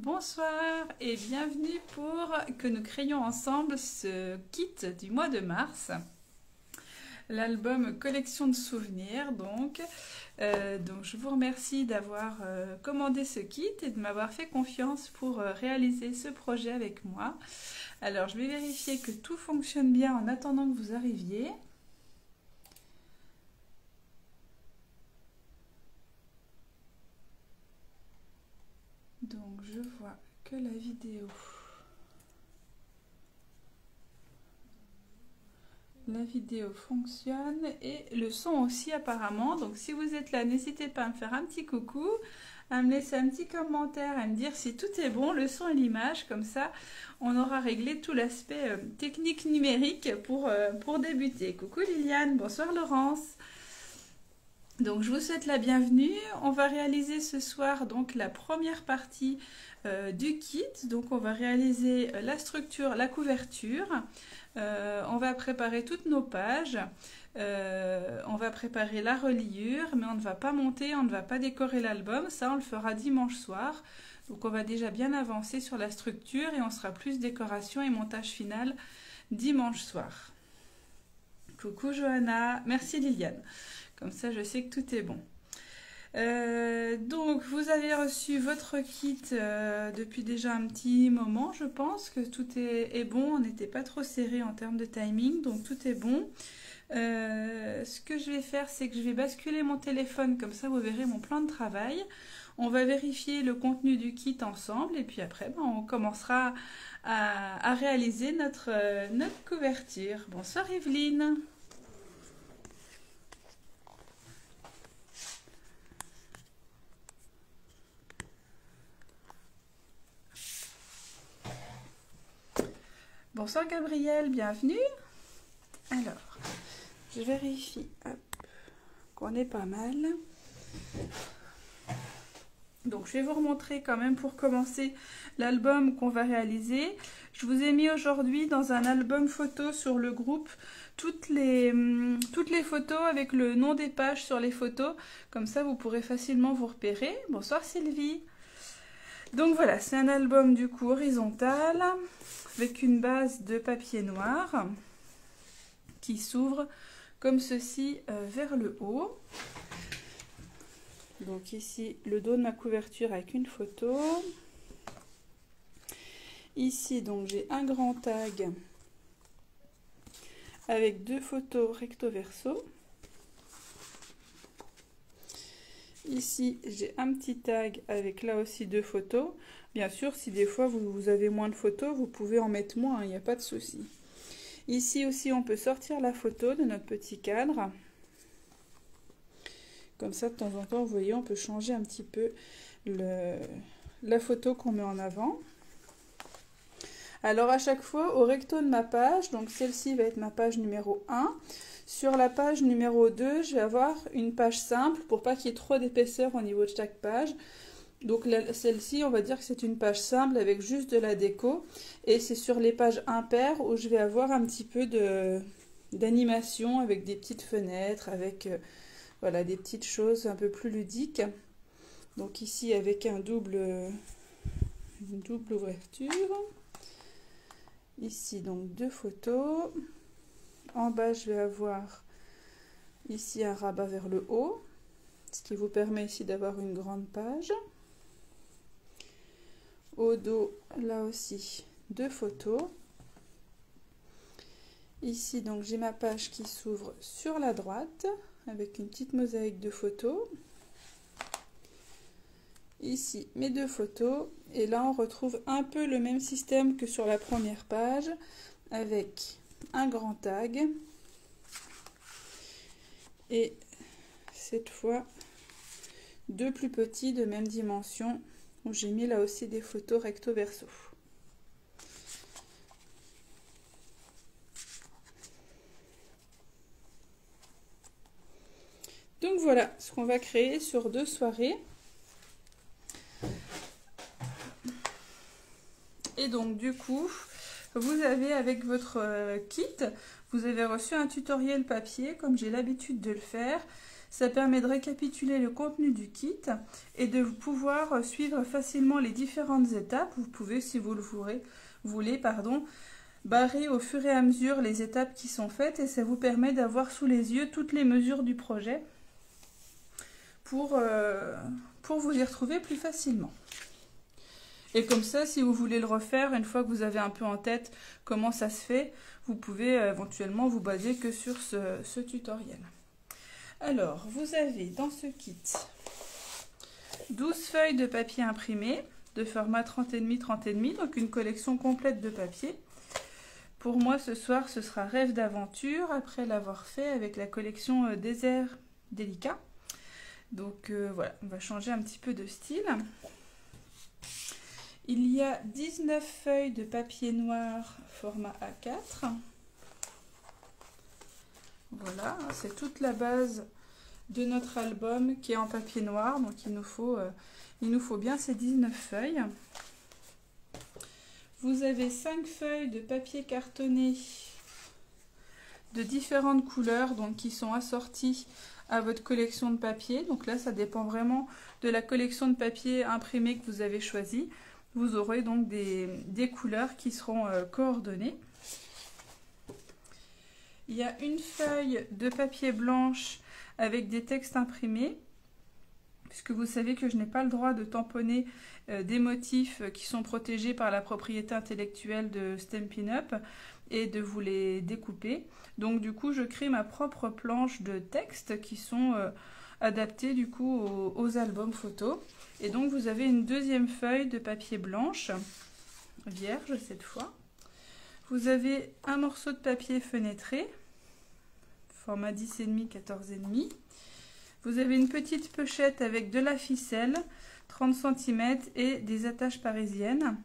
Bonsoir et bienvenue pour que nous créions ensemble ce kit du mois de mars. L'album Collection de souvenirs donc je vous remercie d'avoir commandé ce kit et de m'avoir fait confiance pour réaliser ce projet avec moi. Alors je vais vérifier que tout fonctionne bien en attendant que vous arriviez. Donc je vois que la vidéo fonctionne et le son aussi apparemment. Donc si vous êtes là, n'hésitez pas à me faire un petit coucou, à me laisser un petit commentaire, à me dire si tout est bon, le son et l'image. Comme ça, on aura réglé tout l'aspect technique numérique pour débuter. Coucou Liliane, bonsoir Laurence. Donc je vous souhaite la bienvenue. On va réaliser ce soir donc la première partie du kit. Donc on va réaliser la structure, la couverture. On va préparer toutes nos pages. On va préparer la reliure, mais on ne va pas monter, on ne va pas décorer l'album. Ça on le fera dimanche soir. Donc on va déjà bien avancer sur la structure et on sera plus décoration et montage final dimanche soir. Coucou Johanna, merci Liliane. Comme ça, je sais que tout est bon. Donc, vous avez reçu votre kit depuis déjà un petit moment. Je pense que tout est bon. On n'était pas trop serré en termes de timing, donc tout est bon. Ce que je vais faire, c'est que je vais basculer mon téléphone. Comme ça, vous verrez mon plan de travail. On va vérifier le contenu du kit ensemble. Et puis après, on commencera à réaliser notre couverture. Bonsoir Evelyne. Bonsoir Gabriel, bienvenue. Alors, je vérifie qu'on est pas mal. Donc, je vais vous remontrer quand même pour commencer l'album qu'on va réaliser. Je vous ai mis aujourd'hui dans un album photo sur le groupe toutes les photos avec le nom des pages sur les photos. Comme ça, vous pourrez facilement vous repérer. Bonsoir Sylvie. Donc voilà, c'est un album du coup horizontal avec une base de papier noir qui s'ouvre comme ceci vers le haut. Donc ici le dos de ma couverture avec une photo. Ici donc j'ai un grand tag avec deux photos recto verso. Ici, j'ai un petit tag avec là aussi deux photos. Bien sûr, si des fois vous avez moins de photos, vous pouvez en mettre moins, il n'y a pas de souci. Ici aussi, on peut sortir la photo de notre petit cadre. Comme ça, de temps en temps, vous voyez, on peut changer un petit peu la photo qu'on met en avant. Alors, à chaque fois, au recto de ma page, donc celle-ci va être ma page numéro 1. Sur la page numéro 2, je vais avoir une page simple pour pas qu'il y ait trop d'épaisseur au niveau de chaque page. Donc celle-ci, on va dire que c'est une page simple avec juste de la déco. Et c'est sur les pages impaires où je vais avoir un petit peu d'animation avec des petites fenêtres, avec voilà, des petites choses un peu plus ludiques. Donc ici avec une double ouverture. Ici donc deux photos. En bas, je vais avoir ici un rabat vers le haut, ce qui vous permet ici d'avoir une grande page. Au dos, là aussi, deux photos. Ici, donc, j'ai ma page qui s'ouvre sur la droite, avec une petite mosaïque de photos. Ici, mes deux photos. Et là, on retrouve un peu le même système que sur la première page, avec un grand tag et cette fois deux plus petits de même dimension où j'ai mis là aussi des photos recto verso. Donc voilà ce qu'on va créer sur 2 soirées. Et donc du coup, vous avez avec votre kit, vous avez reçu un tutoriel papier comme j'ai l'habitude de le faire. Ça permet de récapituler le contenu du kit et de pouvoir suivre facilement les différentes étapes. Vous pouvez, si vous le voulez, barrer au fur et à mesure les étapes qui sont faites et ça vous permet d'avoir sous les yeux toutes les mesures du projet pour vous y retrouver plus facilement. Et comme ça, si vous voulez le refaire, une fois que vous avez un peu en tête comment ça se fait, vous pouvez éventuellement vous baser que sur ce tutoriel. Alors, vous avez dans ce kit 12 feuilles de papier imprimé de format 30,5 30,5, donc une collection complète de papier. Pour moi, ce soir, ce sera Rêve d'aventure, après l'avoir fait avec la collection Désert délicat. Donc voilà, on va changer un petit peu de style. Il y a 19 feuilles de papier noir format A4. Voilà, c'est toute la base de notre album qui est en papier noir. Donc il nous faut bien ces 19 feuilles. Vous avez 5 feuilles de papier cartonné de différentes couleurs, donc qui sont assorties à votre collection de papier. Donc là, ça dépend vraiment de la collection de papier imprimé que vous avez choisi. Vous aurez donc des couleurs qui seront coordonnées. Il y a une feuille de papier blanche avec des textes imprimés, puisque vous savez que je n'ai pas le droit de tamponner des motifs qui sont protégés par la propriété intellectuelle de Stampin' Up et de vous les découper. Donc du coup, je crée ma propre planche de textes qui sont adaptés du coup aux albums photos. Et donc vous avez une deuxième feuille de papier blanche, vierge cette fois. Vous avez un morceau de papier fenêtré, format 10,5, 14,5. Vous avez une petite pochette avec de la ficelle, 30 cm et des attaches parisiennes.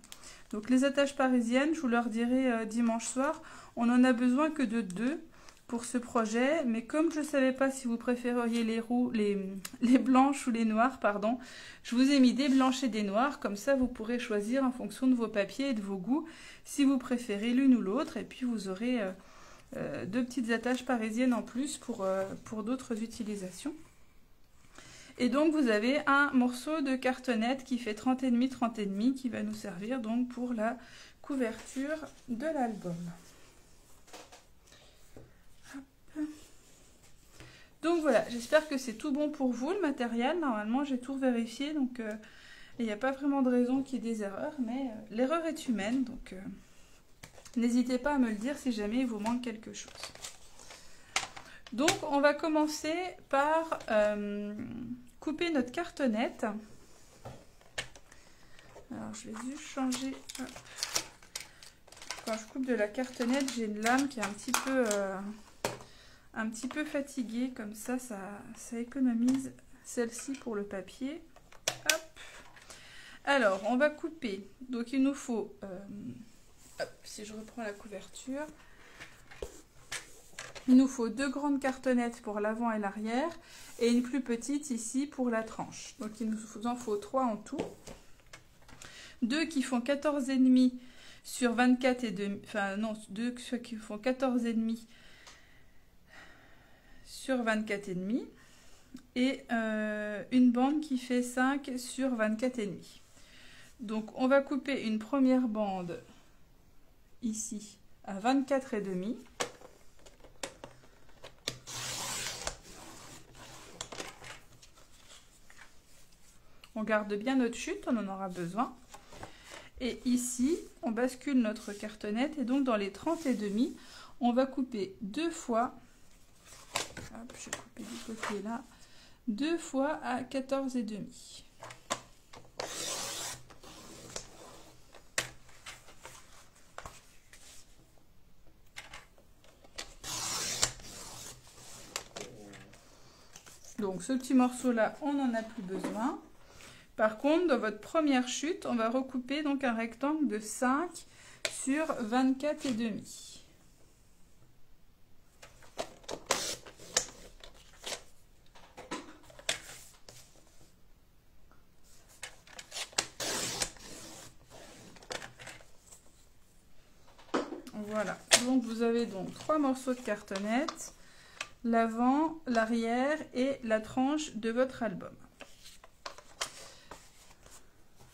Donc les attaches parisiennes, je vous leur dirai dimanche soir, on n'en a besoin que de 2 pour ce projet, mais comme je ne savais pas si vous préféreriez les blanches ou les noires, pardon, je vous ai mis des blanches et des noires, comme ça vous pourrez choisir en fonction de vos papiers et de vos goûts, si vous préférez l'une ou l'autre, et puis vous aurez 2 petites attaches parisiennes en plus pour d'autres utilisations. Et donc vous avez un morceau de cartonnette qui fait 30,5 30,5 qui va nous servir donc pour la couverture de l'album. Donc voilà, j'espère que c'est tout bon pour vous le matériel. Normalement j'ai tout vérifié, donc il n'y a pas vraiment de raison qu'il y ait des erreurs, mais l'erreur est humaine, donc n'hésitez pas à me le dire si jamais il vous manque quelque chose. Donc on va commencer par couper notre cartonnette. Alors je vais juste changer. Quand je coupe de la cartonnette, j'ai une lame qui est un petit peu fatiguée, comme ça économise celle-ci pour le papier. Hop. Alors on va couper. Donc il nous faut, si je reprends la couverture. Il nous faut 2 grandes cartonnettes pour l'avant et l'arrière et une plus petite ici pour la tranche. Donc il nous en faut 3 en tout. 2 qui font 14,5 sur 24,5, enfin non, 2 qui font 14,5 sur 24,5 et une bande qui fait 5 sur 24,5. Donc on va couper une première bande ici à 24,5. On garde bien notre chute, on en aura besoin. Et ici, on bascule notre cartonnette et donc dans les 30,5, on va couper 2 fois, hop, je vais couper du côté là, 2 fois à 14,5. Donc ce petit morceau là, on n'en a plus besoin. Par contre, dans votre première chute, on va recouper donc un rectangle de 5 sur 24,5. Voilà, donc vous avez donc 3 morceaux de cartonnette. l'avant, l'arrière et la tranche de votre album.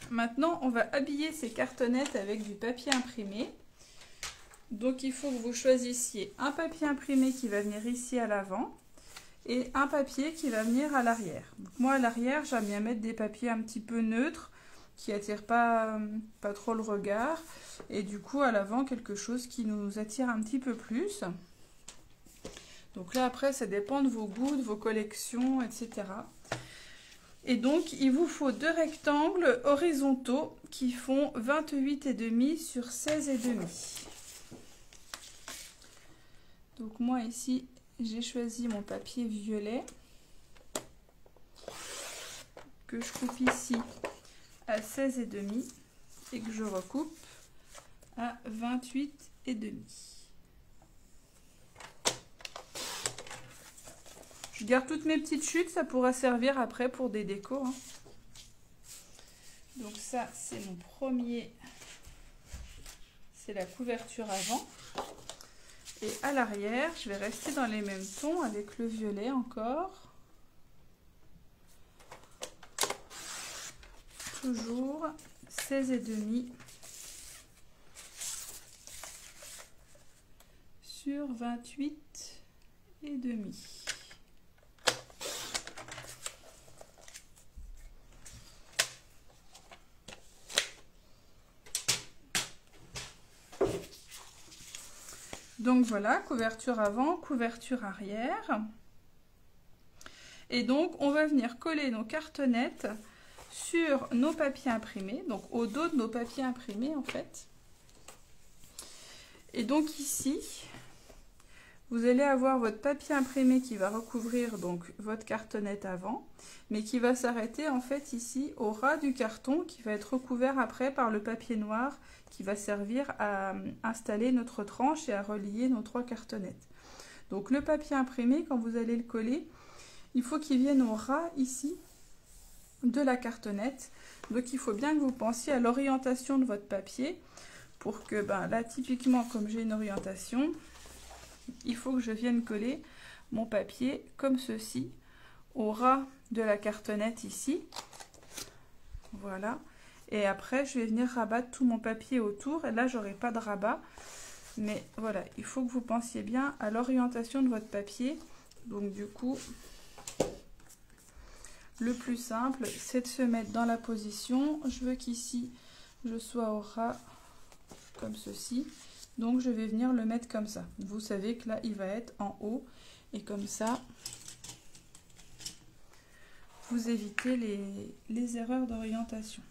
Maintenant, on va habiller ces cartonnettes avec du papier imprimé. Donc, il faut que vous choisissiez un papier imprimé qui va venir ici à l'avant et un papier qui va venir à l'arrière. Moi, à l'arrière, j'aime bien mettre des papiers un petit peu neutres qui n'attirent pas trop le regard. Et du coup, à l'avant, quelque chose qui nous attire un petit peu plus. Donc là, après, ça dépend de vos goûts, de vos collections, etc. Et donc, il vous faut 2 rectangles horizontaux qui font 28,5 sur 16,5. Donc moi, ici, j'ai choisi mon papier violet que je coupe ici à 16,5 et que je recoupe à 28,5. Je garde toutes mes petites chutes, ça pourra servir après pour des décos. Hein. Donc ça, c'est mon premier, c'est la couverture avant. Et à l'arrière, je vais rester dans les mêmes tons avec le violet encore. Toujours 16,5 sur 28,5. Donc voilà, couverture avant, couverture arrière. Et donc, on va venir coller nos cartonnettes sur nos papiers imprimés, donc au dos de nos papiers imprimés en fait. Et donc ici, vous allez avoir votre papier imprimé qui va recouvrir donc votre cartonnette avant, mais qui va s'arrêter en fait ici au ras du carton qui va être recouvert après par le papier noir qui va servir à installer notre tranche et à relier nos 3 cartonnettes. Donc le papier imprimé, quand vous allez le coller, il faut qu'il vienne au ras ici de la cartonnette. Donc il faut bien que vous pensiez à l'orientation de votre papier pour que là typiquement comme j'ai une orientation, il faut que je vienne coller mon papier comme ceci au ras de la cartonnette ici. Voilà. Et après, je vais venir rabattre tout mon papier autour. Et là, j'aurai pas de rabat. Mais voilà, il faut que vous pensiez bien à l'orientation de votre papier. Donc du coup, le plus simple, c'est de se mettre dans la position. Je veux qu'ici, je sois au ras comme ceci. Donc je vais venir le mettre comme ça. Vous savez que là, il va être en haut. Et comme ça, vous évitez les erreurs d'orientation.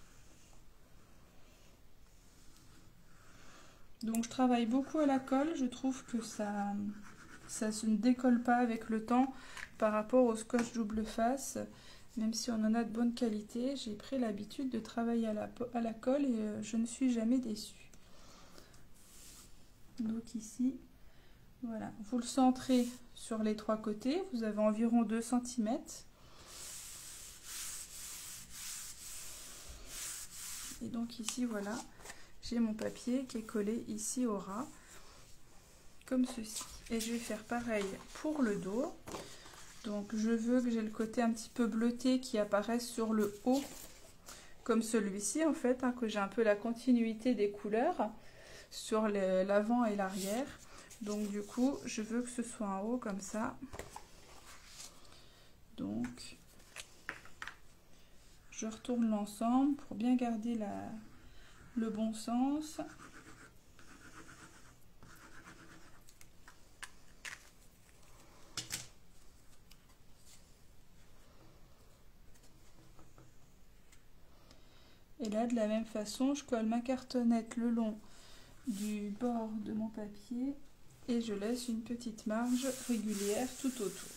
Donc je travaille beaucoup à la colle, je trouve que ça ne décolle pas avec le temps par rapport au scotch double face, même si on en a de bonne qualité. J'ai pris l'habitude de travailler à la colle et je ne suis jamais déçue. Donc ici, voilà, vous le centrez sur les 3 côtés, vous avez environ 2 cm. Et donc ici, voilà. J'ai mon papier qui est collé ici au ras, comme ceci. Et je vais faire pareil pour le dos. Donc je veux que j'ai le côté un petit peu bleuté qui apparaisse sur le haut, comme celui-ci en fait, hein, que j'ai un peu la continuité des couleurs sur l'avant et l'arrière. Donc du coup, je veux que ce soit en haut comme ça. Donc, je retourne l'ensemble pour bien garder le bon sens. Et là, de la même façon, je colle ma cartonnette le long du bord de mon papier et je laisse une petite marge régulière tout autour.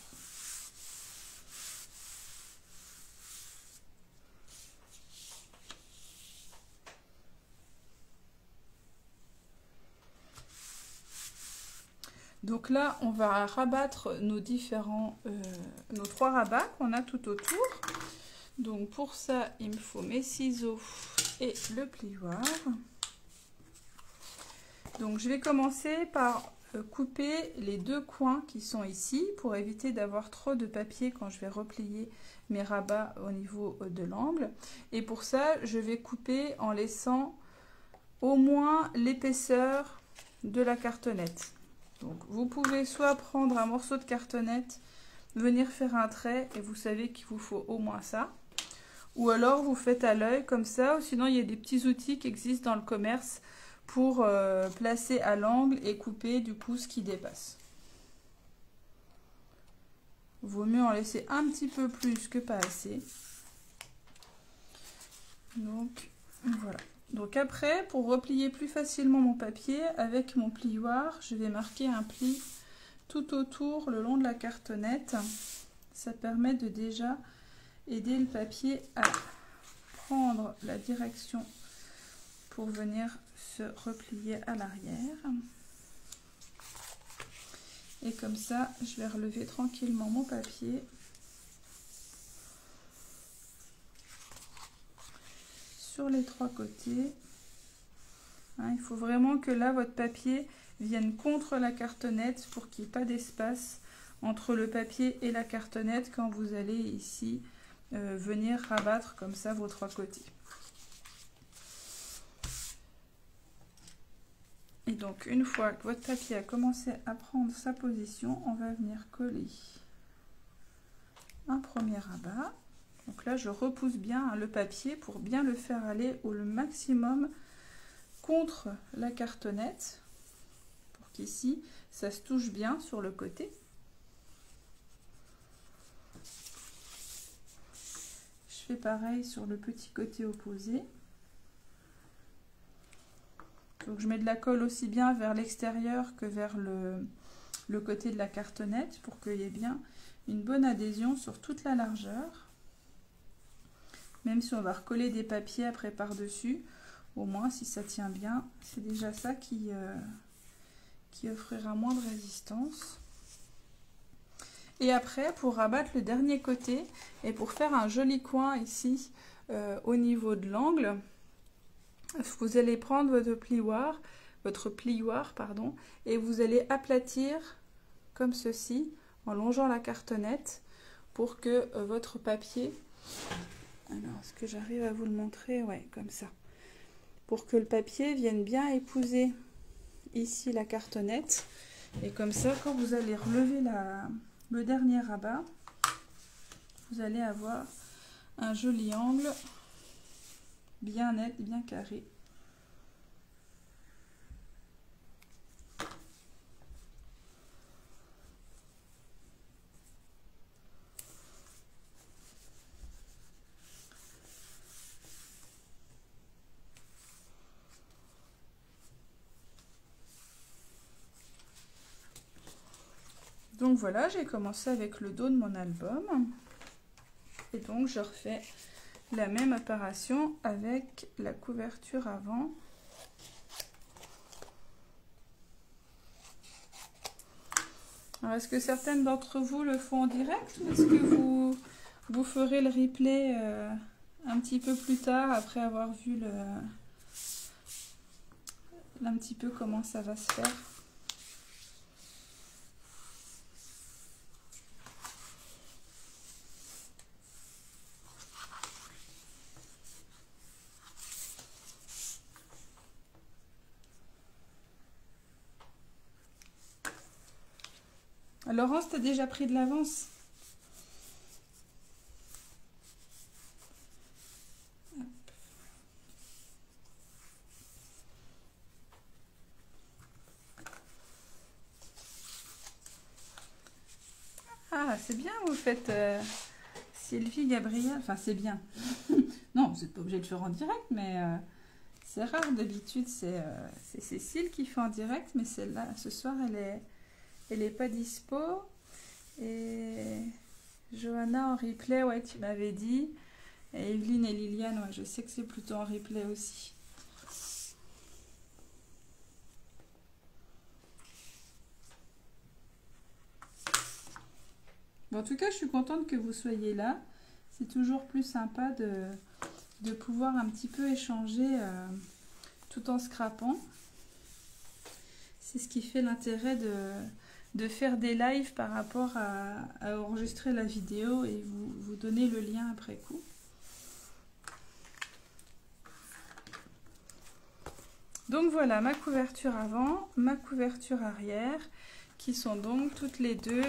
Donc là, on va rabattre nos 3 rabats qu'on a tout autour. Donc pour ça, il me faut mes ciseaux et le plioir. Donc je vais commencer par couper les deux coins qui sont ici pour éviter d'avoir trop de papier quand je vais replier mes rabats au niveau de l'angle. Et pour ça, je vais couper en laissant au moins l'épaisseur de la cartonnette. Donc vous pouvez soit prendre un morceau de cartonnette, venir faire un trait et vous savez qu'il vous faut au moins ça. Ou alors vous faites à l'œil comme ça, ou sinon il y a des petits outils qui existent dans le commerce pour placer à l'angle et couper du coup ce qui dépasse. Vaut mieux en laisser un petit peu plus que pas assez. Donc voilà. Donc après, pour replier plus facilement mon papier, avec mon plioir, je vais marquer un pli tout autour le long de la cartonnette. Ça permet de déjà aider le papier à prendre la direction pour venir se replier à l'arrière. Et comme ça, je vais relever tranquillement mon papier. Sur les trois côtés. Hein, il faut vraiment que là, votre papier vienne contre la cartonnette pour qu'il n'y ait pas d'espace entre le papier et la cartonnette quand vous allez ici venir rabattre comme ça vos trois côtés. Et donc, une fois que votre papier a commencé à prendre sa position, on va venir coller un premier rabat. Donc là, je repousse bien le papier pour bien le faire aller au maximum contre la cartonnette, pour qu'ici, ça se touche bien sur le côté. Je fais pareil sur le petit côté opposé. Donc je mets de la colle aussi bien vers l'extérieur que vers le côté de la cartonnette pour qu'il y ait bien une bonne adhésion sur toute la largeur. Même si on va recoller des papiers après par-dessus, au moins si ça tient bien, c'est déjà ça qui offrira moins de résistance. Et après, pour rabattre le dernier côté et pour faire un joli coin ici au niveau de l'angle, vous allez prendre votre plioir, et vous allez aplatir comme ceci en longeant la cartonnette pour que votre papier, alors est-ce que j'arrive à vous le montrer? Ouais, comme ça, pour que le papier vienne bien épouser ici la cartonnette, et comme ça quand vous allez relever le dernier rabat, vous allez avoir un joli angle bien net, bien carré. Donc voilà, j'ai commencé avec le dos de mon album. Et donc je refais la même opération avec la couverture avant. Alors est-ce que certaines d'entre vous le font en direct ou est-ce que vous ferez le replay un petit peu plus tard après avoir vu un petit peu comment ça va se faire? Laurence, t'as déjà pris de l'avance? Ah, c'est bien, vous faites Sylvie, Gabriel, enfin c'est bien. Non, vous n'êtes pas obligé de le faire en direct, mais c'est rare. D'habitude, c'est Cécile qui fait en direct, mais celle-là, ce soir, elle est pas dispo. Et Johanna en replay, ouais, tu m'avais dit. Et Evelyne et Liliane, ouais, je sais que c'est plutôt en replay aussi. Bon, en tout cas, je suis contente que vous soyez là. C'est toujours plus sympa de pouvoir un petit peu échanger tout en scrapant. C'est ce qui fait l'intérêt de faire des lives par rapport à enregistrer la vidéo et vous donner le lien après coup. Donc voilà ma couverture avant, ma couverture arrière, qui sont donc toutes les deux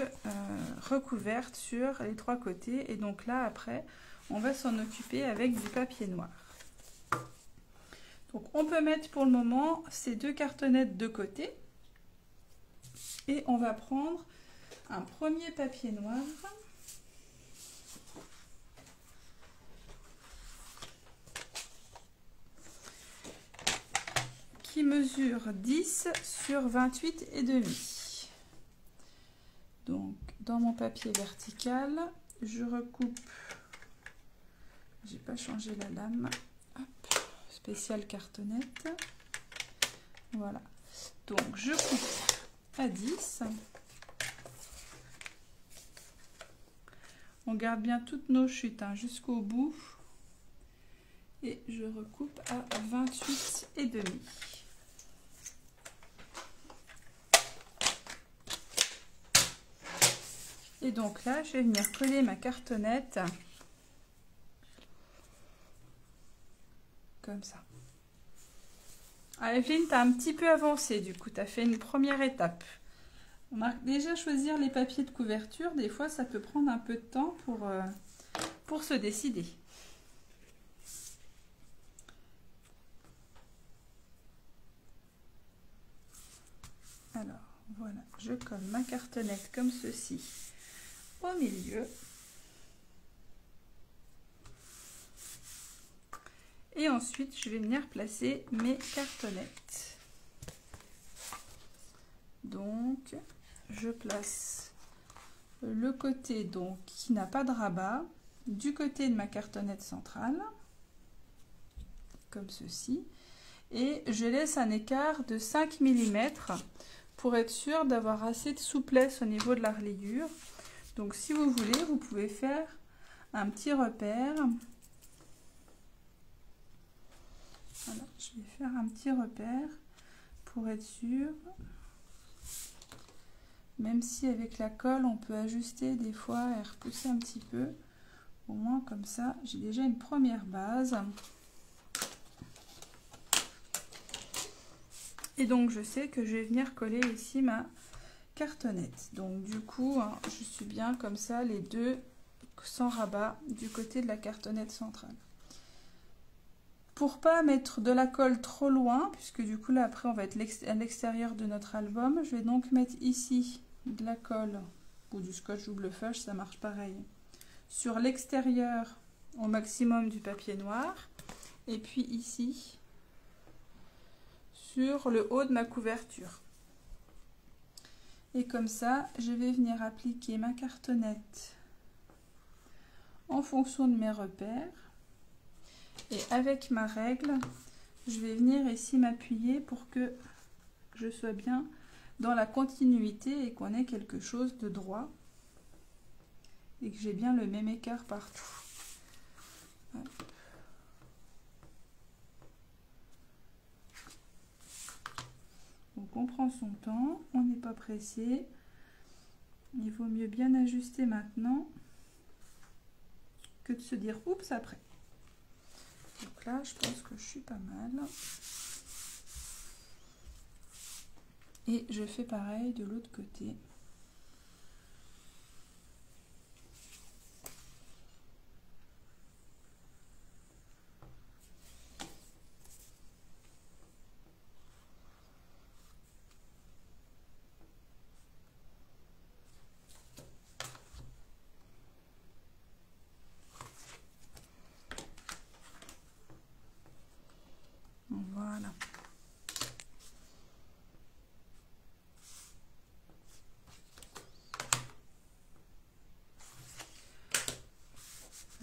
recouvertes sur les trois côtés. Et donc là, après, on va s'en occuper avec du papier noir. Donc on peut mettre pour le moment ces deux cartonnettes de côté. Et on va prendre un premier papier noir. Qui mesure 10 sur 28 et demi. Donc dans mon papier vertical, je recoupe, j'ai pas changé la lame, hop, spécial cartonnette, voilà, donc je coupe à 10, on garde bien toutes nos chutes hein, jusqu'au bout, et je recoupe à 28 et demi. Et donc là, je vais venir coller ma cartonnette comme ça. Ah, Evelyne, tu as un petit peu avancé du coup, tu as fait une première étape. On a déjà choisir les papiers de couverture, des fois ça peut prendre un peu de temps pour se décider. Alors voilà, je colle ma cartonnette comme ceci au milieu. Et ensuite, je vais venir placer mes cartonnettes. Donc, je place le côté donc qui n'a pas de rabat du côté de ma cartonnette centrale, comme ceci. Et je laisse un écart de 5 mm pour être sûr d'avoir assez de souplesse au niveau de la reliure. Donc si vous voulez, vous pouvez faire un petit repère. Voilà, je vais faire un petit repère pour être sûr. Même si avec la colle, on peut ajuster des fois et repousser un petit peu. Au moins comme ça, j'ai déjà une première base. Et donc je sais que je vais venir coller ici ma cartonnette. Donc du coup, hein, je suis bien comme ça, les deux sans rabat du côté de la cartonnette centrale. Pour pas mettre de la colle trop loin, puisque du coup là après on va être à l'extérieur de notre album, je vais donc mettre ici de la colle ou du scotch double feuille, ça marche pareil, sur l'extérieur au maximum du papier noir, et puis ici sur le haut de ma couverture. Et comme ça, je vais venir appliquer ma cartonnette en fonction de mes repères. Et avec ma règle, je vais venir ici m'appuyer pour que je sois bien dans la continuité et qu'on ait quelque chose de droit. Et que j'ai bien le même écart partout. Hop. Donc on prend son temps, on n'est pas pressé. Il vaut mieux bien ajuster maintenant que de se dire oups après. Donc là, je pense que je suis pas mal. Et je fais pareil de l'autre côté. Voilà.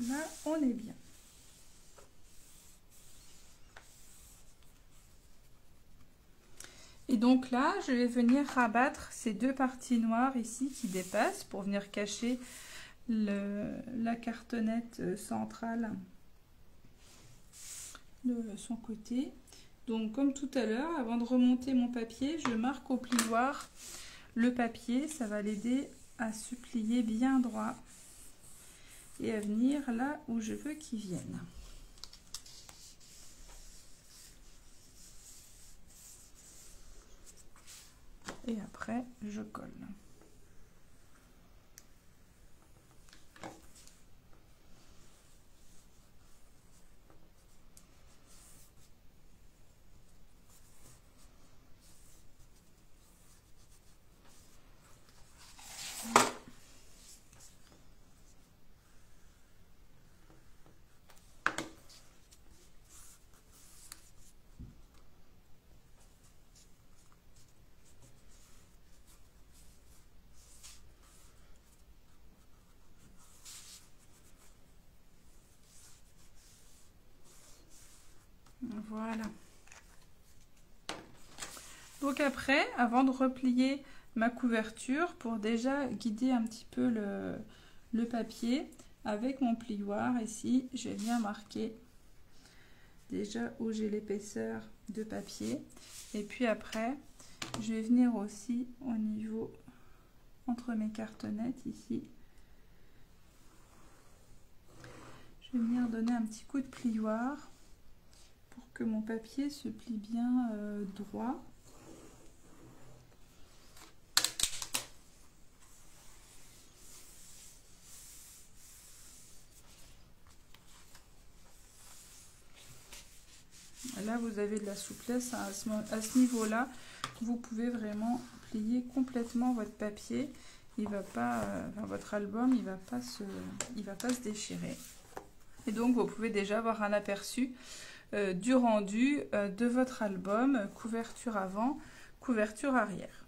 Là, on est bien. Et donc là, je vais venir rabattre ces deux parties noires ici qui dépassent pour venir cacher la cartonnette centrale de son côté. Donc comme tout à l'heure, avant de remonter mon papier, je marque au plioir le papier. Ça va l'aider à se plier bien droit et à venir là où je veux qu'il vienne. Et après, je colle. Voilà. Donc après, avant de replier ma couverture, pour déjà guider un petit peu le papier, avec mon plioir ici, je viens marquer déjà où j'ai l'épaisseur de papier. Et puis après, je vais venir aussi au niveau entre mes cartonnettes ici. Je vais venir donner un petit coup de plioir pour que mon papier se plie bien droit. Là, vous avez de la souplesse à ce niveau-là. Vous pouvez vraiment plier complètement votre papier. Il va pas, votre album, il va pas se déchirer. Et donc, vous pouvez déjà avoir un aperçu du rendu de votre album, couverture avant, couverture arrière.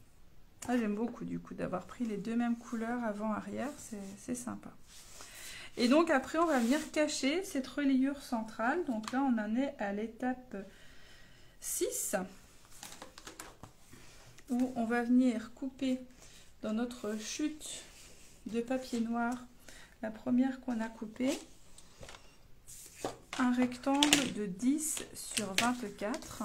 Ah, j'aime beaucoup du coup d'avoir pris les deux mêmes couleurs avant-arrière, c'est sympa. Et donc après, on va venir cacher cette reliure centrale. Donc là, on en est à l'étape 6, où on va venir couper dans notre chute de papier noir, la première qu'on a coupée, un rectangle de 10 sur 24.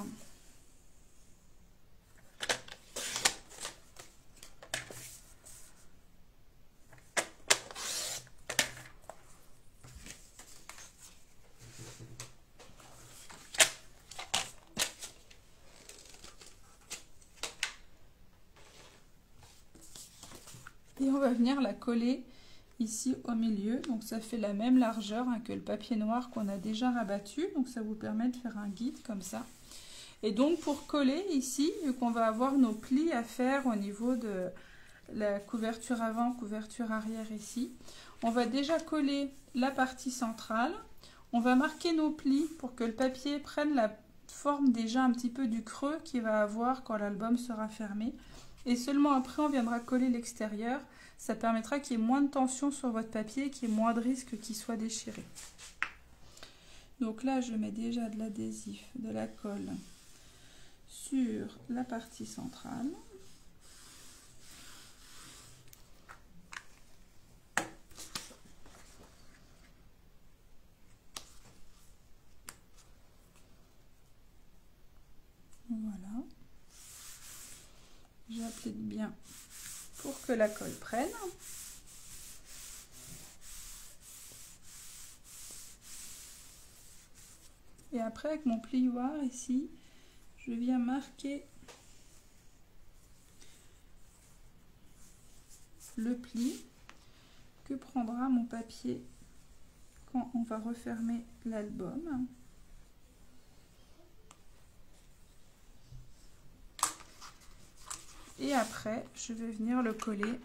Et on va venir la coller ici au milieu. Donc ça fait la même largeur que le papier noir qu'on a déjà rabattu. Donc ça vous permet de faire un guide comme ça. Et donc pour coller ici, vu qu'on va avoir nos plis à faire au niveau de la couverture avant, couverture arrière ici, on va déjà coller la partie centrale. On va marquer nos plis pour que le papier prenne la forme déjà un petit peu du creux qu'il va avoir quand l'album sera fermé. Et seulement après, on viendra coller l'extérieur. Ça permettra qu'il y ait moins de tension sur votre papier, qu'il y ait moins de risque qu'il soit déchiré. Donc là, je mets déjà de l'adhésif, de la colle sur la partie centrale. Voilà. J'applique bien pour que la colle prenne. Et après, avec mon plioir ici, je viens marquer le pli que prendra mon papier quand on va refermer l'album. Et après, je vais venir le coller .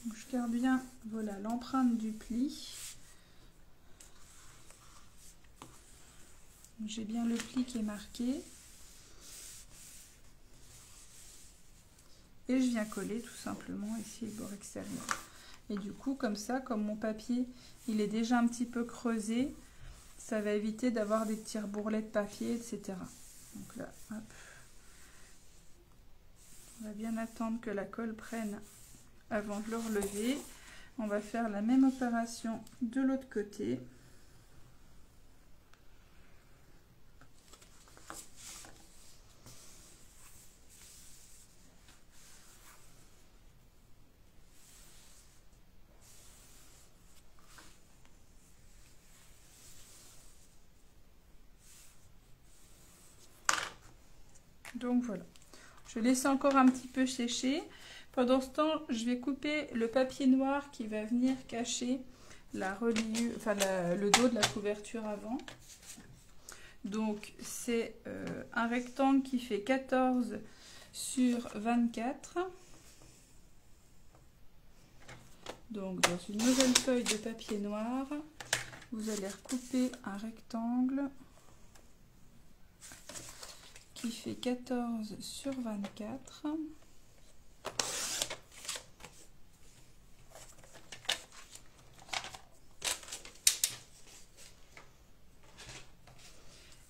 Donc, je garde bien, voilà, l'empreinte du pli. J'ai bien le pli qui est marqué. Et je viens coller tout simplement ici le bord extérieur. Et du coup, comme ça, comme mon papier, il est déjà un petit peu creusé, ça va éviter d'avoir des petits bourrelets de papier, etc. Donc là, hop. On va bien attendre que la colle prenne avant de le relever. On va faire la même opération de l'autre côté. Donc voilà, je laisse encore un petit peu sécher. Pendant ce temps, je vais couper le papier noir qui va venir cacher la reliure, enfin le dos de la couverture avant. Donc c'est un rectangle qui fait 14 sur 24. Donc dans une nouvelle feuille de papier noir, vous allez recouper un rectangle qui fait 14 sur 24.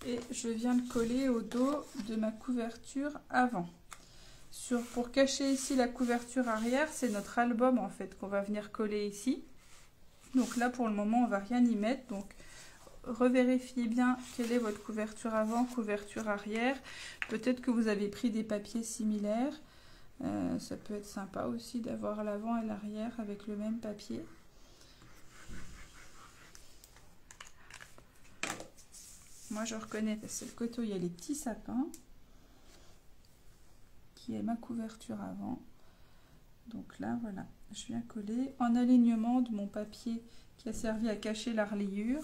Et je viens de coller au dos de ma couverture avant. Pour cacher ici la couverture arrière, c'est notre album en fait qu'on va venir coller ici. Donc là pour le moment on va rien y mettre. Donc revérifiez bien quelle est votre couverture avant, couverture arrière. Peut-être que vous avez pris des papiers similaires. Ça peut être sympa aussi d'avoir l'avant et l'arrière avec le même papier. Moi je reconnais parce que c'est le côté où il y a les petits sapins qui est ma couverture avant. Donc là voilà, je viens coller en alignement de mon papier qui a servi à cacher la reliure.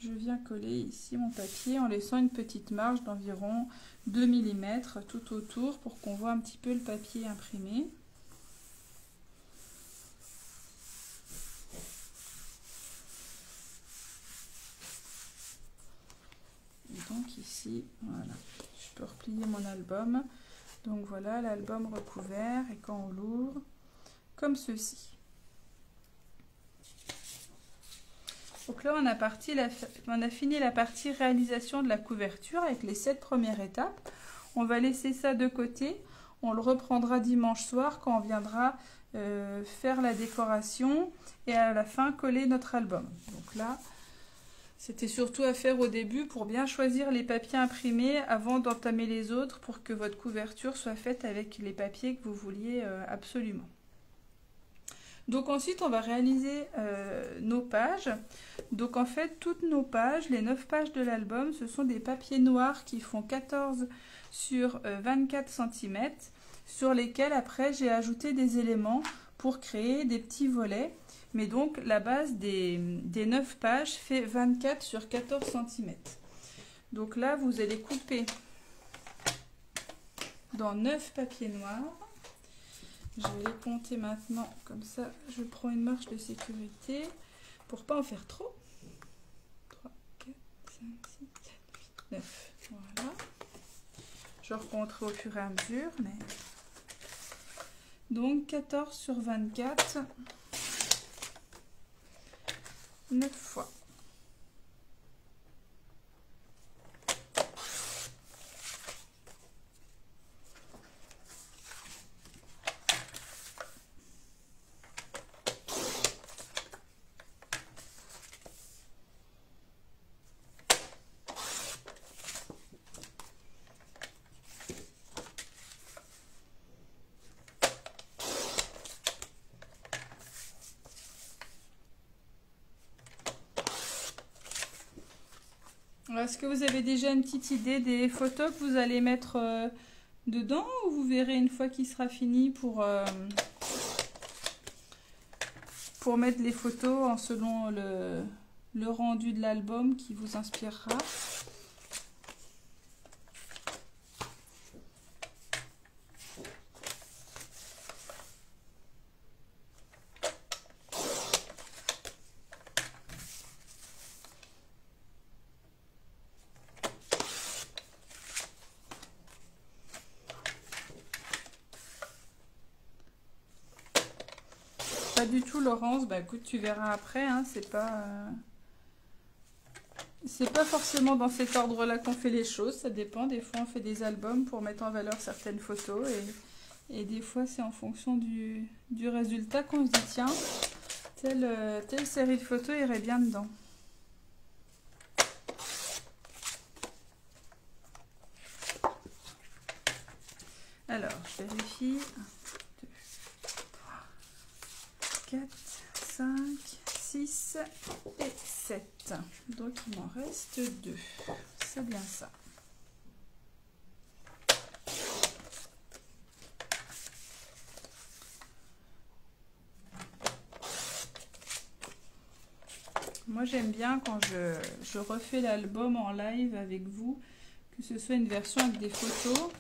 Je viens coller ici mon papier en laissant une petite marge d'environ 2 mm tout autour pour qu'on voit un petit peu le papier imprimé. Et donc ici, voilà, je peux replier mon album. Donc voilà l'album recouvert et quand on l'ouvre, comme ceci. Donc là on a fini la partie réalisation de la couverture avec les 7 premières étapes. On va laisser ça de côté. On le reprendra dimanche soir quand on viendra faire la décoration et à la fin coller notre album. Donc là, c'était surtout à faire au début pour bien choisir les papiers imprimés avant d'entamer les autres pour que votre couverture soit faite avec les papiers que vous vouliez absolument. Donc ensuite, on va réaliser nos pages. Donc en fait, toutes nos pages, les 9 pages de l'album, ce sont des papiers noirs qui font 14 sur 24 cm, sur lesquels après j'ai ajouté des éléments pour créer des petits volets. Mais donc la base des 9 pages fait 24 sur 14 cm. Donc là, vous allez couper dans 9 papiers noirs. Je vais les compter maintenant, comme ça je prends une marge de sécurité pour pas en faire trop. 3, 4, 5, 6, 7, 8, 9. Voilà. Je recompterai au fur et à mesure. Mais... Donc 14 sur 24, 9 fois. Est-ce que vous avez déjà une petite idée des photos que vous allez mettre dedans ou vous verrez une fois qu'il sera fini pour mettre les photos en selon le rendu de l'album qui vous inspirera? Pas du tout, Laurence. Bah écoute, tu verras après, hein, c'est pas forcément dans cet ordre-là qu'on fait les choses, ça dépend. Des fois on fait des albums pour mettre en valeur certaines photos et des fois c'est en fonction du résultat qu'on se dit tiens, Telle série de photos irait bien dedans. Alors, je vérifie. 1, 2, 3, 4, 5, 6 et 7. Donc, il m'en reste 2. C'est bien ça. Moi, j'aime bien quand je refais l'album en live avec vous, que ce soit une version avec des photos.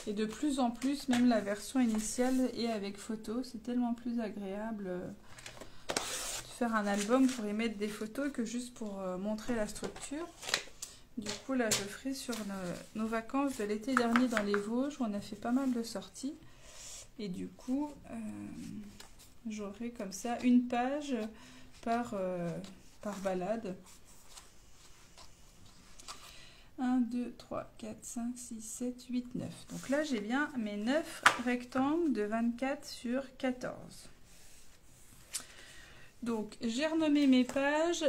Et de plus en plus, même la version initiale est avec photos. C'est tellement plus agréable de faire un album pour y mettre des photos que juste pour montrer la structure. Du coup, là, je ferai sur nos vacances de l'été dernier dans les Vosges, où on a fait pas mal de sorties. Et du coup, j'aurai comme ça une page par balade. 1, 2, 3, 4, 5, 6, 7, 8, 9. Donc là, j'ai bien mes 9 rectangles de 24 sur 14. Donc, j'ai renommé mes pages,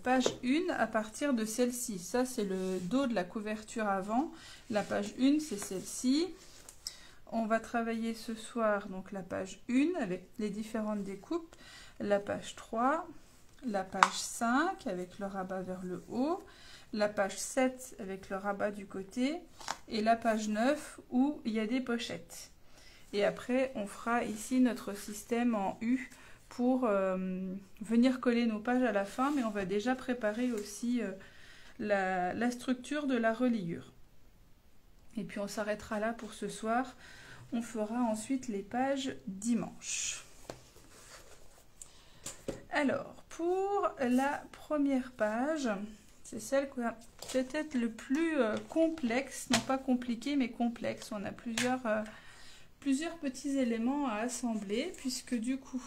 page 1 à partir de celle-ci. Ça, c'est le dos de la couverture avant. La page 1, c'est celle-ci. On va travailler ce soir donc la page 1 avec les différentes découpes. La page 3, la page 5 avec le rabat vers le haut. La page 7 avec le rabat du côté. Et la page 9 où il y a des pochettes. Et après, on fera ici notre système en U pour venir coller nos pages à la fin, mais on va déjà préparer aussi la structure de la reliure. Et puis on s'arrêtera là pour ce soir. On fera ensuite les pages dimanche. Alors, pour la première page, c'est celle qui a peut-être le plus complexe, non pas compliqué, mais complexe. On a plusieurs petits éléments à assembler, puisque du coup,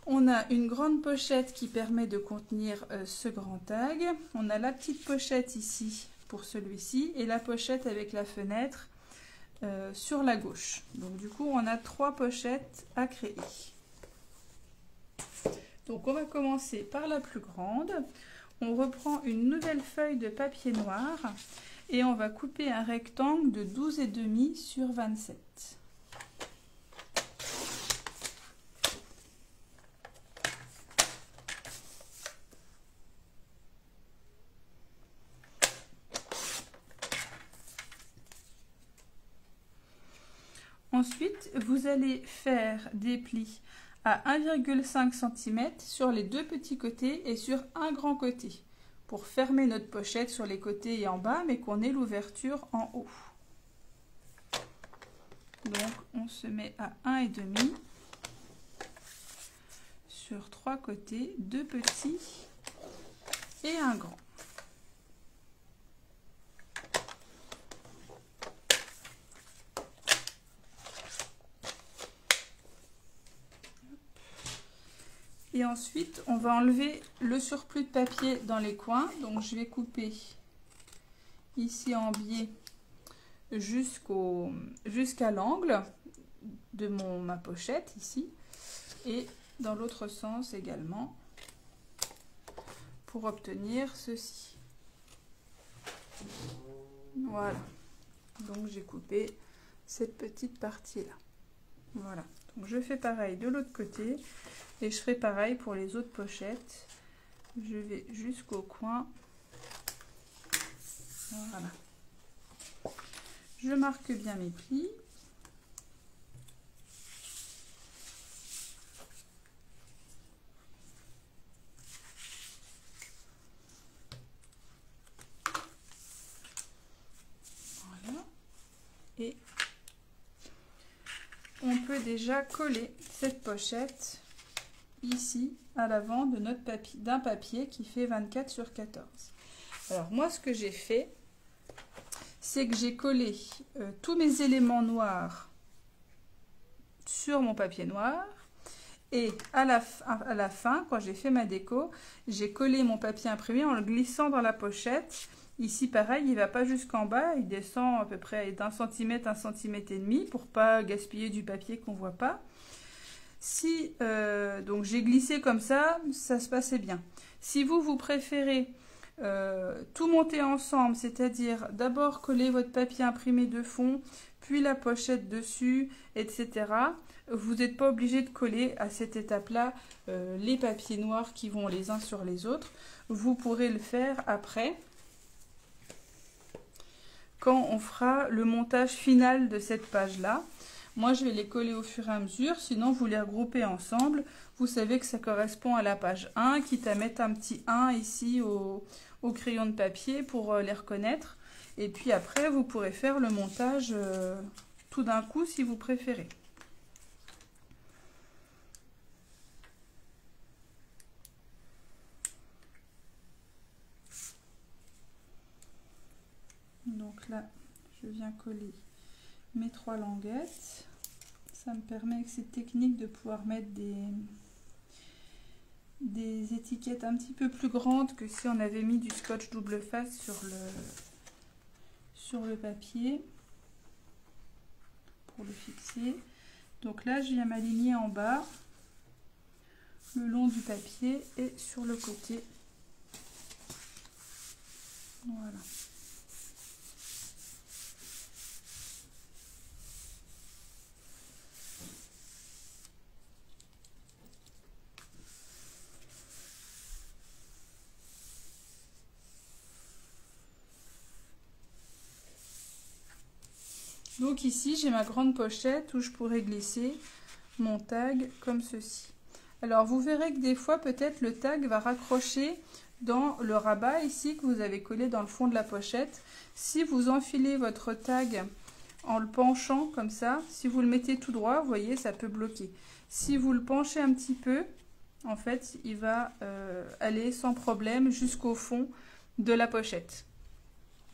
on a une grande pochette qui permet de contenir ce grand tag. On a la petite pochette ici pour celui-ci et la pochette avec la fenêtre sur la gauche. Donc du coup, on a 3 pochettes à créer. Donc on va commencer par la plus grande. On reprend une nouvelle feuille de papier noir et on va couper un rectangle de 12,5 sur 27. Ensuite, vous allez faire des plis à 1,5 cm sur les 2 petits côtés et sur un grand côté pour fermer notre pochette sur les côtés et en bas, mais qu'on ait l'ouverture en haut. Donc, on se met à 1,5 sur 3 côtés, 2 petits et un grand. Et ensuite, on va enlever le surplus de papier dans les coins. Donc, je vais couper ici en biais jusqu'à l'angle de ma pochette ici. Et dans l'autre sens également pour obtenir ceci. Voilà. Donc, j'ai coupé cette petite partie-là. Voilà. Donc, je fais pareil de l'autre côté. Et je ferai pareil pour les autres pochettes. Je vais jusqu'au coin. Voilà. Je marque bien mes plis. Voilà. Et on peut déjà coller cette pochette ici à l'avant de notre papier, d'un papier qui fait 24 sur 14. Alors moi, ce que j'ai fait, c'est que j'ai collé tous mes éléments noirs sur mon papier noir et à la fin, quand j'ai fait ma déco, j'ai collé mon papier imprimé en le glissant dans la pochette. Ici, pareil, il ne va pas jusqu'en bas, il descend à peu près d'1 cm, 1,5 cm pour pas gaspiller du papier qu'on ne voit pas. Si donc j'ai glissé comme ça se passait bien. Si vous préférez tout monter ensemble, c'est-à-dire d'abord coller votre papier imprimé de fond, puis la pochette dessus, etc. Vous n'êtes pas obligé de coller à cette étape-là les papiers noirs qui vont les uns sur les autres. Vous pourrez le faire après, quand on fera le montage final de cette page-là. Moi, je vais les coller au fur et à mesure, sinon vous les regroupez ensemble. Vous savez que ça correspond à la page 1, quitte à mettre un petit 1 ici au crayon de papier pour les reconnaître. Et puis après, vous pourrez faire le montage tout d'un coup si vous préférez. Donc là, je viens coller mes 3 languettes. Ça me permet avec cette technique de pouvoir mettre des étiquettes un petit peu plus grandes que si on avait mis du scotch double face sur le papier pour le fixer. Donc là, je viens m'aligner en bas, le long du papier et sur le côté. Voilà. Donc ici, j'ai ma grande pochette où je pourrais glisser mon tag comme ceci. Alors, vous verrez que des fois, peut-être le tag va raccrocher dans le rabat ici que vous avez collé dans le fond de la pochette. Si vous enfilez votre tag en le penchant comme ça, si vous le mettez tout droit, vous voyez, ça peut bloquer. Si vous le penchez un petit peu, en fait, il va aller sans problème jusqu'au fond de la pochette.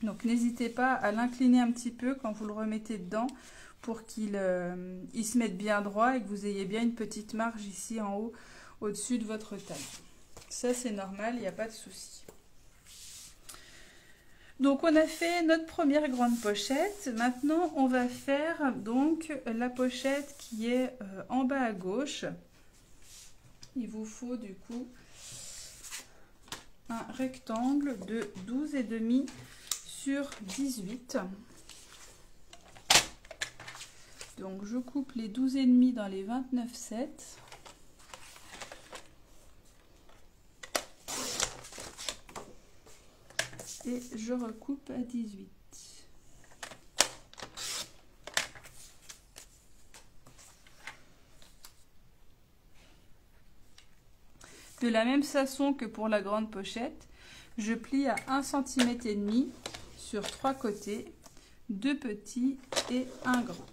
Donc n'hésitez pas à l'incliner un petit peu quand vous le remettez dedans pour qu'il se mette bien droit et que vous ayez bien une petite marge ici en haut au-dessus de votre tag. Ça c'est normal, il n'y a pas de souci. Donc on a fait notre première grande pochette. Maintenant on va faire donc la pochette qui est en bas à gauche. Il vous faut du coup un rectangle de 12,5 sur 18. Donc je coupe les 12,5 dans les 29,7. Et je recoupe à 18. De la même façon que pour la grande pochette, je plie à 1,5 cm sur 3 côtés, 2 petits et 1 grand.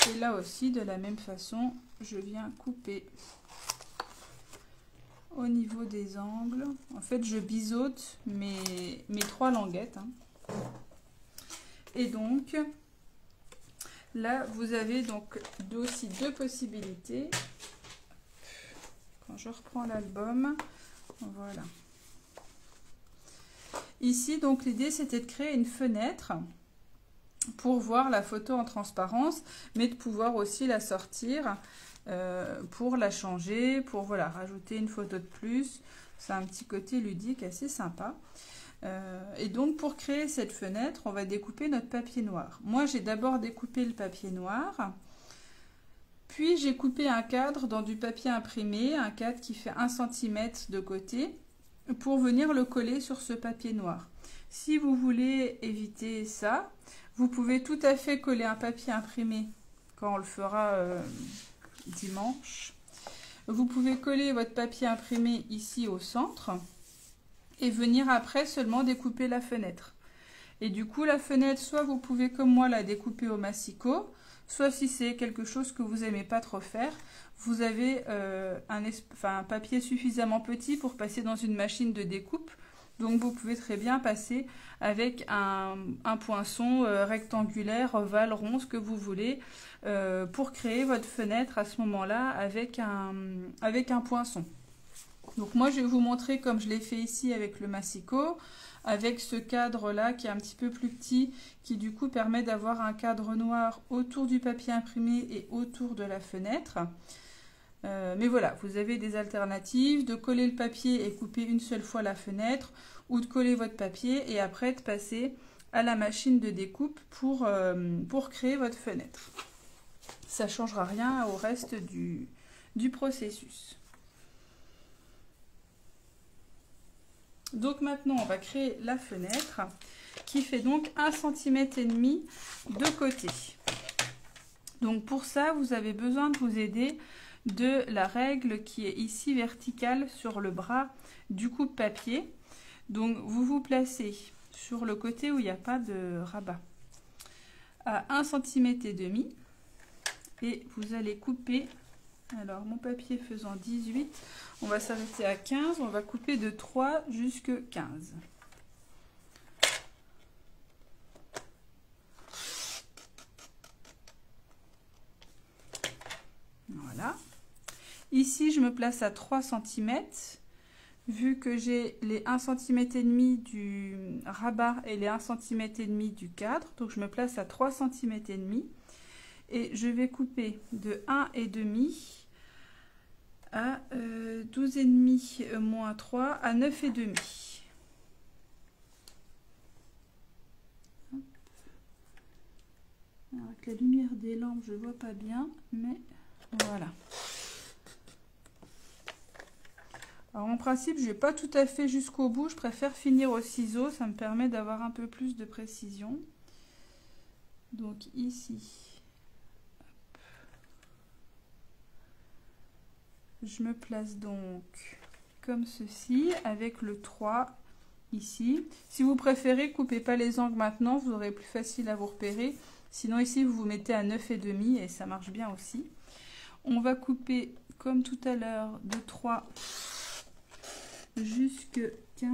Et là aussi, de la même façon, je viens couper au niveau des angles. En fait, je biseaute mes 3 languettes. Et donc, là, vous avez donc aussi 2 possibilités. Quand je reprends l'album, voilà. Ici, donc, l'idée, c'était de créer une fenêtre pour voir la photo en transparence, mais de pouvoir aussi la sortir pour la changer, pour voilà, rajouter une photo de plus. C'est un petit côté ludique assez sympa. Et donc, pour créer cette fenêtre, on va découper notre papier noir. Moi, j'ai d'abord découpé le papier noir. Puis j'ai coupé un cadre dans du papier imprimé, un cadre qui fait 1 cm de côté, pour venir le coller sur ce papier noir. Si vous voulez éviter ça, vous pouvez tout à fait coller un papier imprimé quand on le fera dimanche. Vous pouvez coller votre papier imprimé ici au centre et venir après seulement découper la fenêtre. Et du coup, la fenêtre, soit vous pouvez comme moi la découper au massicot, soit si c'est quelque chose que vous n'aimez pas trop faire, vous avez un papier suffisamment petit pour passer dans une machine de découpe. Donc vous pouvez très bien passer avec un poinçon rectangulaire, ovale, rond, ce que vous voulez, pour créer votre fenêtre à ce moment-là avec un poinçon. Donc moi je vais vous montrer comme je l'ai fait ici avec le massicot. avec ce cadre là qui est un petit peu plus petit, qui du coup permet d'avoir un cadre noir autour du papier imprimé et autour de la fenêtre. Mais voilà, vous avez des alternatives, de coller le papier et couper une seule fois la fenêtre, ou de coller votre papier et après de passer à la machine de découpe pour créer votre fenêtre. Ça ne changera rien au reste du processus. Donc maintenant, on va créer la fenêtre qui fait donc 1,5 cm de côté. Donc pour ça, vous avez besoin de vous aider de la règle qui est ici verticale sur le bras du coupe-papier. Donc vous vous placez sur le côté où il n'y a pas de rabat à 1,5 cm et vous allez couper. Alors mon papier faisant 18, on va s'arrêter à 15, on va couper de 3 jusqu'à 15. Voilà. Ici, je me place à 3 cm, vu que j'ai les 1,5 cm du rabat et les 1,5 cm du cadre. Donc, je me place à 3 cm et je vais couper de 1,5 à 12,5 moins 3 à 9,5. Avec la lumière des lampes, je ne vois pas bien, mais voilà. Alors en principe, je ne vais pas tout à fait jusqu'au bout, je préfère finir au ciseau, ça me permet d'avoir un peu plus de précision. Donc ici, je me place donc comme ceci, avec le 3 ici. Si vous préférez, coupez pas les angles maintenant, vous aurez plus facile à vous repérer. Sinon ici, vous vous mettez à 9,5 et ça marche bien aussi. On va couper comme tout à l'heure de 3 jusqu'à 15.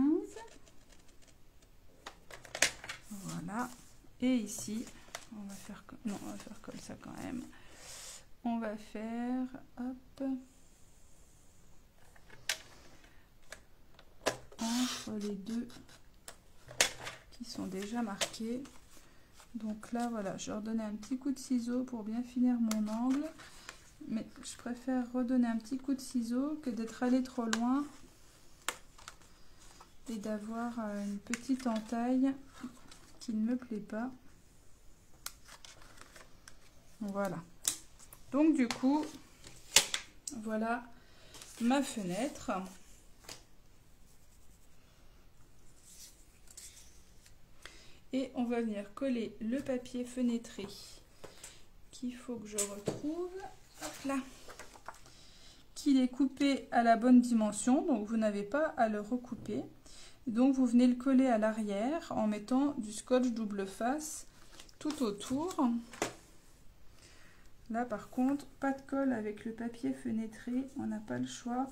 Voilà. Et ici, on va faire comme ça quand même. On va faire, hop, entre les deux qui sont déjà marqués. Donc là, voilà, je vais redonner un petit coup de ciseau pour bien finir mon angle. Mais je préfère redonner un petit coup de ciseau que d'être allé trop loin et d'avoir une petite entaille qui ne me plaît pas. Voilà. Donc du coup, voilà ma fenêtre. Et on va venir coller le papier fenêtré qu'il faut que je retrouve. Hop là. Qu'il est coupé à la bonne dimension, donc vous n'avez pas à le recouper. Donc vous venez le coller à l'arrière en mettant du scotch double face tout autour. Là par contre, pas de colle avec le papier fenêtré, on n'a pas le choix.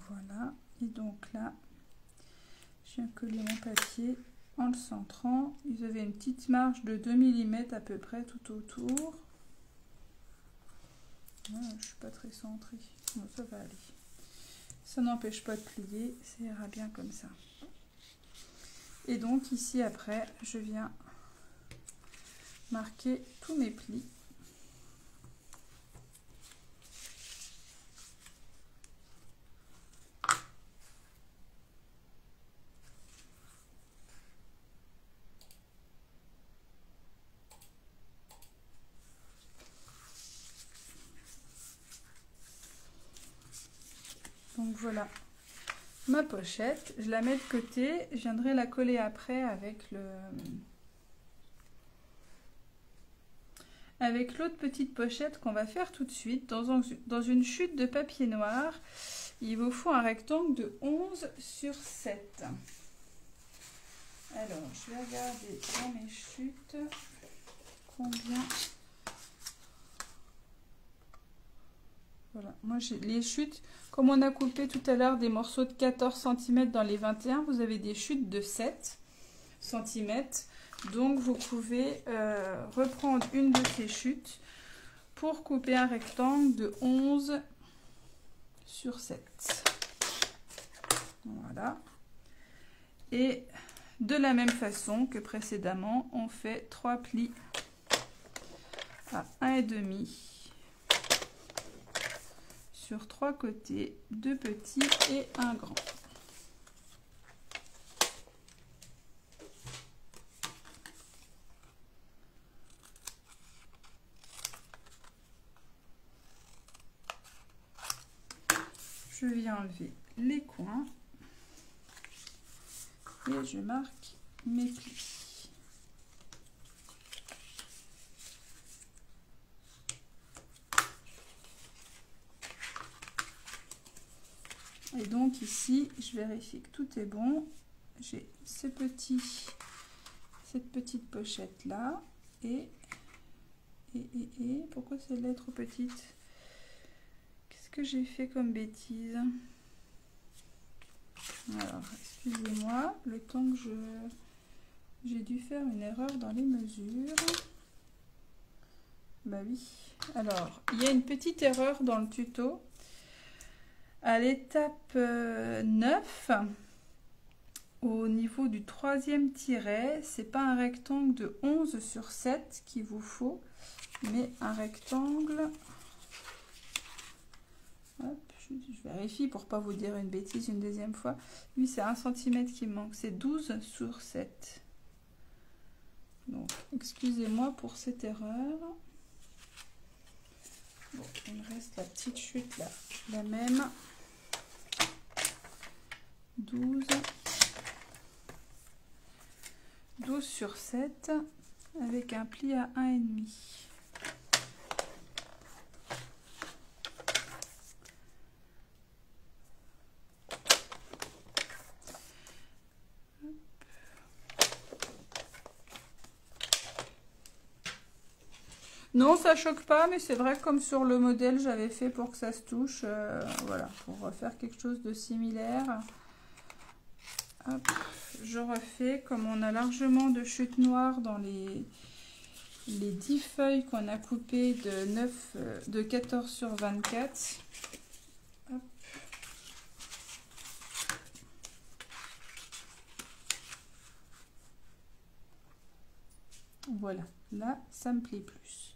Voilà, et donc là, je viens coller mon papier en le centrant. Vous avez une petite marge de 2 mm à peu près tout autour. Voilà, je ne suis pas très centrée, bon, ça va aller. Ça n'empêche pas de plier, ça ira bien comme ça. Et donc ici après, je viens marquer tous mes plis. Donc voilà ma pochette, je la mets de côté, je viendrai la coller après avec l'autre petite pochette qu'on va faire tout de suite dans une chute de papier noir. il vous faut un rectangle de 11 sur 7. Alors, je vais regarder dans mes chutes combien. Voilà, moi j'ai les chutes, comme on a coupé tout à l'heure des morceaux de 14 cm dans les 21, vous avez des chutes de 7 cm. Donc vous pouvez reprendre une de ces chutes pour couper un rectangle de 11 sur 7. Voilà. Et de la même façon que précédemment, on fait 3 plis à 1,5 sur 3 côtés, 2 petits et un grand. Je viens enlever les coins et je marque mes plis. Et donc ici, je vérifie que tout est bon. J'ai cette petite pochette là et pourquoi celle-là est trop petite? Qu'est-ce que j'ai fait comme bêtise? Alors, excusez-moi, le temps que j'ai dû faire une erreur dans les mesures. Bah oui. Alors, il y a une petite erreur dans le tuto. À l'étape 9, au niveau du 3e tiret, c'est pas un rectangle de 11 sur 7 qu'il vous faut, mais un rectangle. Hop, je vérifie pour pas vous dire une bêtise une deuxième fois. Oui, c'est 1 cm qui manque, c'est 12 sur 7. Donc, excusez-moi pour cette erreur. Bon, il me reste la petite chute là, la même. 12 sur 7 avec un pli à 1,5. Non, ça choque pas, mais c'est vrai que comme sur le modèle, j'avais fait pour que ça se touche. Voilà, pour refaire quelque chose de similaire. Hop, je refais, comme on a largement de chutes noires dans les 10 feuilles qu'on a coupées de 14 sur 24. Hop. Voilà, là, ça me plaît plus.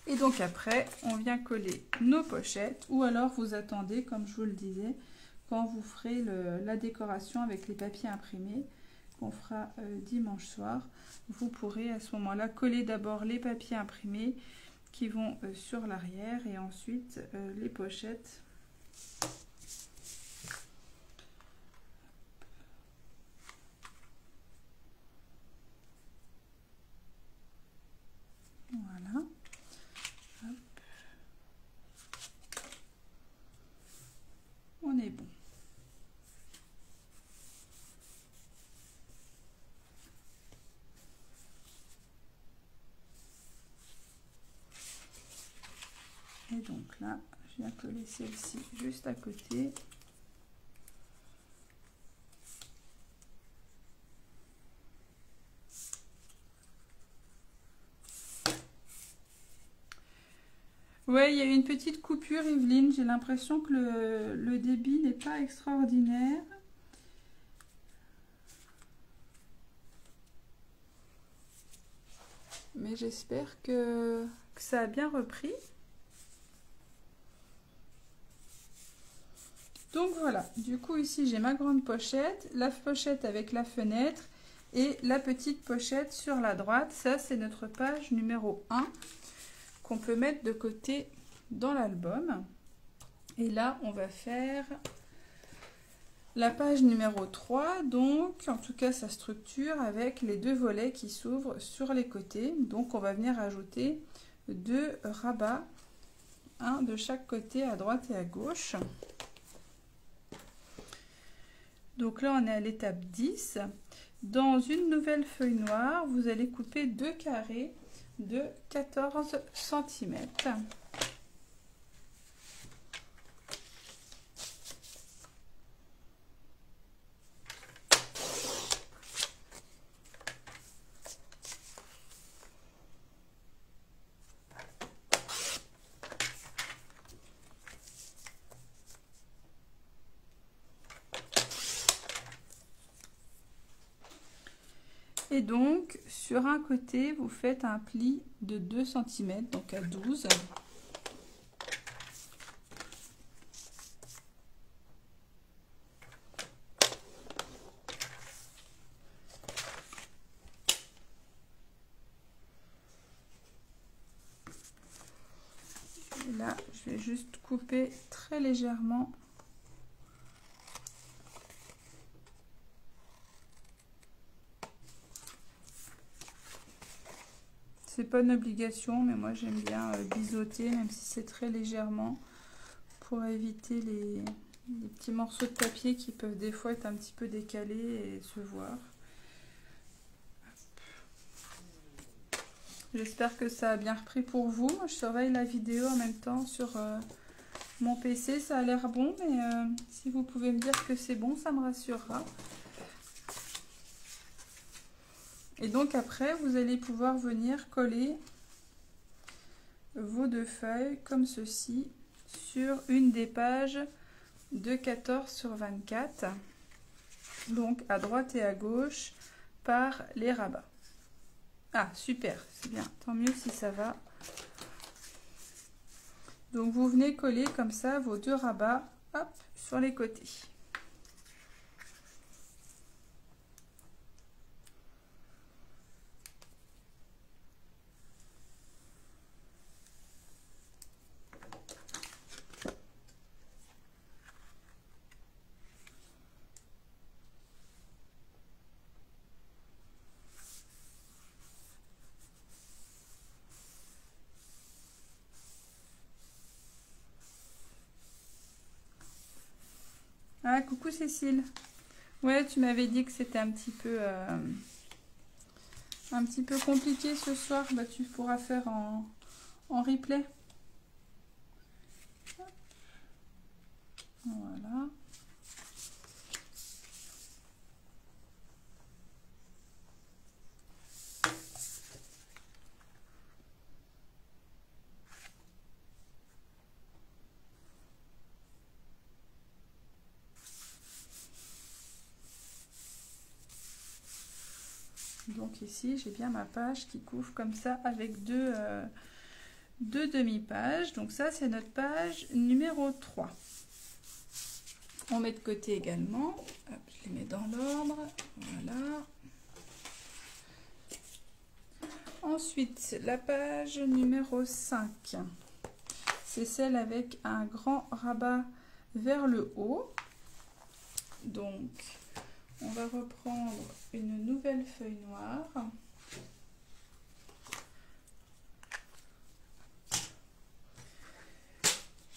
Et donc après, on vient coller nos pochettes ou alors vous attendez, comme je vous le disais, quand vous ferez la décoration avec les papiers imprimés qu'on fera dimanche soir. Vous pourrez à ce moment-là coller d'abord les papiers imprimés qui vont sur l'arrière et ensuite les pochettes. Voilà. Hop. On est bon. Et donc là, je viens coller celle-ci juste à côté. Ouais, il y a eu une petite coupure, Evelyne. J'ai l'impression que le débit n'est pas extraordinaire. Mais j'espère que ça a bien repris. Donc voilà, du coup ici j'ai ma grande pochette, la pochette avec la fenêtre et la petite pochette sur la droite. Ça c'est notre page numéro 1 qu'on peut mettre de côté dans l'album. Et là on va faire la page numéro 3, donc en tout cas sa structure avec les 2 volets qui s'ouvrent sur les côtés. Donc on va venir ajouter 2 rabats un de chaque côté, à droite et à gauche. Donc là, on est à l'étape 10. Dans une nouvelle feuille noire, vous allez couper 2 carrés de 14 cm. Et donc, sur un côté, vous faites un pli de 2 cm, donc à 12. Et là, je vais juste couper très légèrement. C'est pas une obligation, mais moi j'aime bien biseauter, même si c'est très légèrement, pour éviter les petits morceaux de papier qui peuvent des fois être un petit peu décalés et se voir. J'espère que ça a bien repris pour vous. Je surveille la vidéo en même temps sur mon PC, ça a l'air bon, mais si vous pouvez me dire que c'est bon, ça me rassurera. Et donc après, vous allez pouvoir venir coller vos 2 feuilles comme ceci sur une des pages de 14 sur 24. Donc à droite et à gauche par les rabats. Ah super, c'est bien, tant mieux si ça va. Donc vous venez coller comme ça vos 2 rabats, hop, sur les côtés. Ah, coucou Cécile. Ouais, tu m'avais dit que c'était un petit peu compliqué ce soir. Bah, tu pourras faire en replay. Voilà. Donc ici, j'ai bien ma page qui couvre comme ça avec deux demi-pages. Donc ça, c'est notre page numéro 3. On met de côté également. Hop, je les mets dans l'ordre. Voilà. Ensuite, la page numéro 5. C'est celle avec un grand rabat vers le haut. Donc, on va reprendre une nouvelle feuille noire.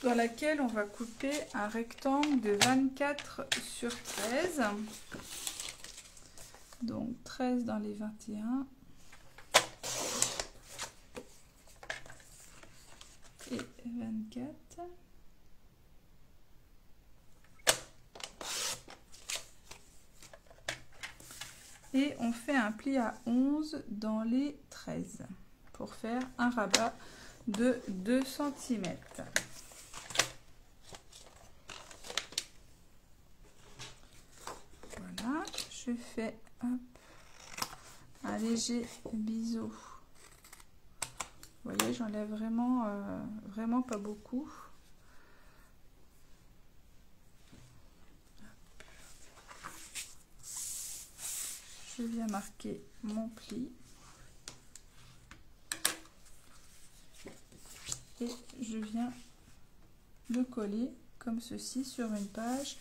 Dans laquelle on va couper un rectangle de 24 sur 13. Donc 13 dans les 21. Et 24. Et on fait un pli à 11 dans les 13 pour faire un rabat de 2 cm. Voilà, je fais hop, un léger biseau. Vous voyez, j'enlève vraiment pas beaucoup. Je viens marquer mon pli. Et je viens le coller comme ceci sur une page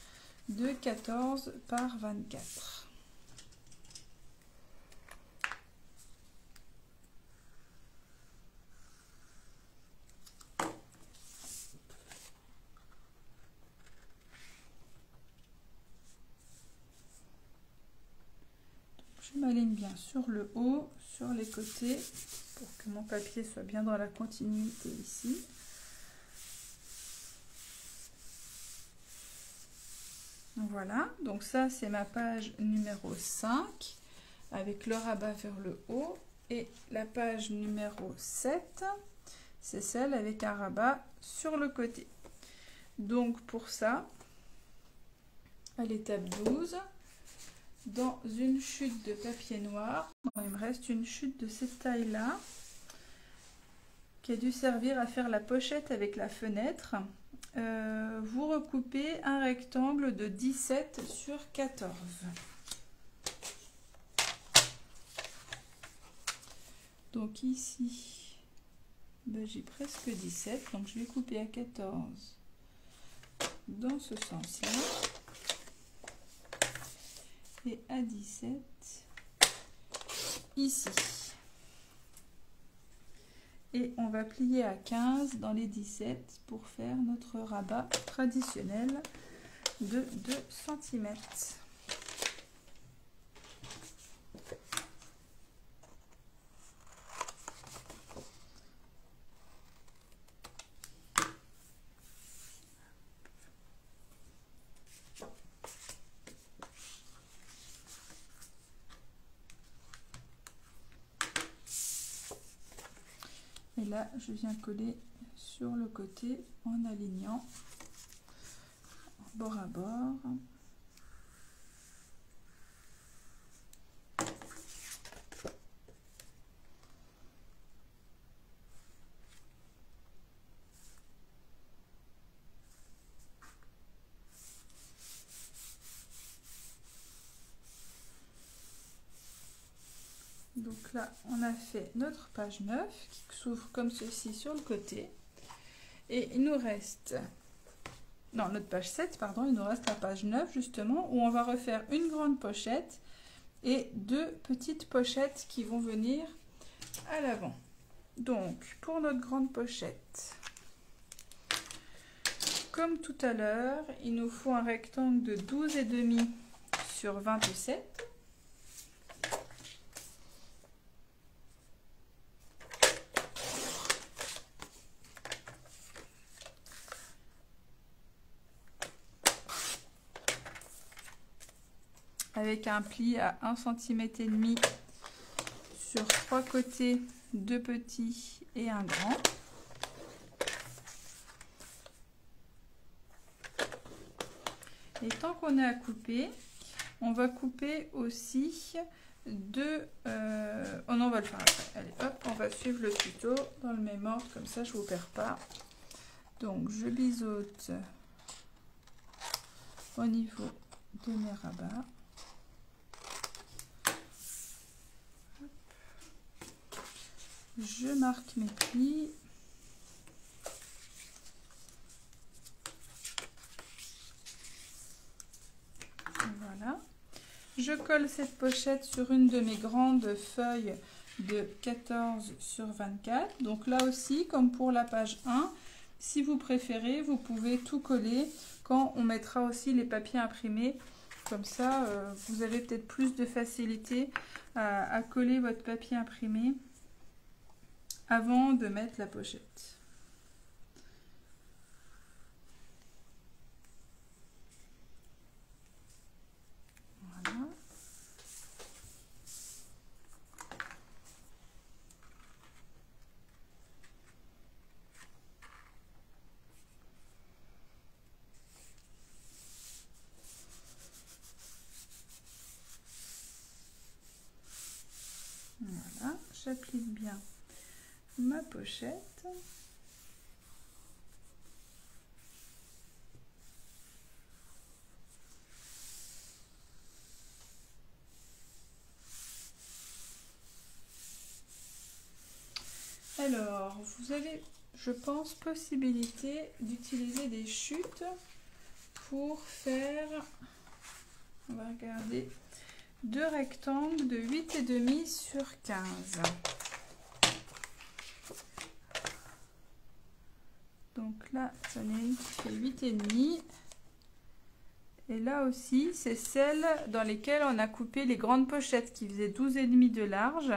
de 14 par 24. surligne bien sur le haut, sur les côtés, pour que mon papier soit bien dans la continuité ici. Voilà, donc ça c'est ma page numéro 5 avec le rabat vers le haut, et la page numéro 7 c'est celle avec un rabat sur le côté. Donc pour ça, à l'étape 12, dans une chute de papier noir, il me reste une chute de cette taille là qui a dû servir à faire la pochette avec la fenêtre. Vous recoupez un rectangle de 17 sur 14. Donc ici, ben, j'ai presque 17, donc je vais couper à 14 dans ce sens-là et à 17 ici. Et on va plier à 15 dans les 17 pour faire notre rabat traditionnel de 2 cm. Et là, je viens coller sur le côté en alignant bord à bord. Donc là, on a fait notre page 9 qui s'ouvre comme ceci sur le côté. Et il nous reste, non, notre page 7, pardon, il nous reste la page 9 justement, où on va refaire une grande pochette et 2 petites pochettes qui vont venir à l'avant. Donc, pour notre grande pochette, comme tout à l'heure, il nous faut un rectangle de 12,5 sur 27. Avec un pli à 1,5 cm sur 3 côtés, 2 petits et un grand. Et tant qu'on est à couper, on va couper aussi deux... Oh non, on va le faire après. Allez, hop, on va suivre le tuto dans le même ordre, comme ça je ne vous perds pas. Donc, je biseaute au niveau de mes rabats. Je marque mes plis. Voilà. Je colle cette pochette sur une de mes grandes feuilles de 14 sur 24. Donc là aussi, comme pour la page 1, si vous préférez, vous pouvez tout coller quand on mettra aussi les papiers imprimés. Comme ça, vous avez peut-être plus de facilité à coller votre papier imprimé avant de mettre la pochette. Voilà. Voilà, j'applique bien ma pochette. Alors, vous avez, je pense, possibilité d'utiliser des chutes pour faire, on va regarder, 2 rectangles de 8,5 sur 15. Donc là, j'en ai une qui fait 8,5 Et là aussi, c'est celles dans lesquelles on a coupé les grandes pochettes qui faisaient 12,5 de large.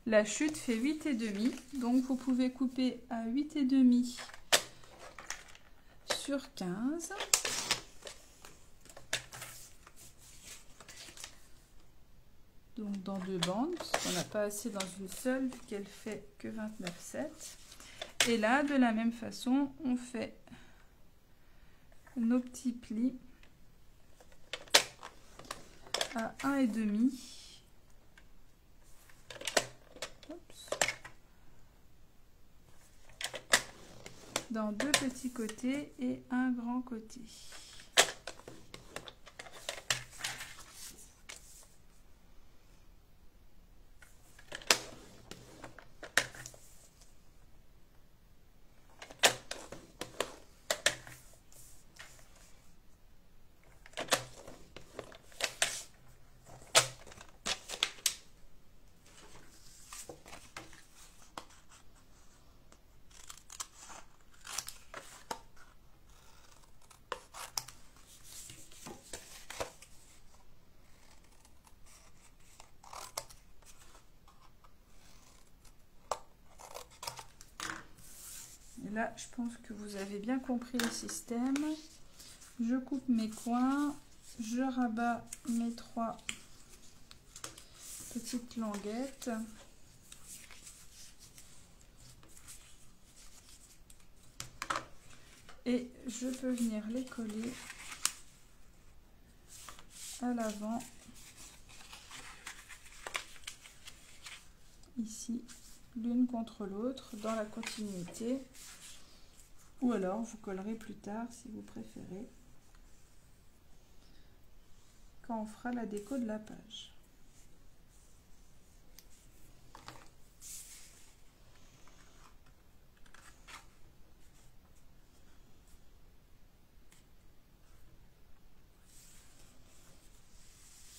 La chute fait 8,5. Donc vous pouvez couper à 8,5 sur 15. Donc dans 2 bandes, parce qu'on n'a pas assez dans une seule, vu qu'elle fait que 29,7. Et là, de la même façon, on fait nos petits plis à 1,5. Dans 2 petits côtés et un grand côté. Là, je pense que vous avez bien compris le système. Je coupe mes coins, je rabats mes 3 petites languettes. Et je peux venir les coller à l'avant, ici, l'une contre l'autre, dans la continuité. Ou alors, vous collerez plus tard, si vous préférez, quand on fera la déco de la page.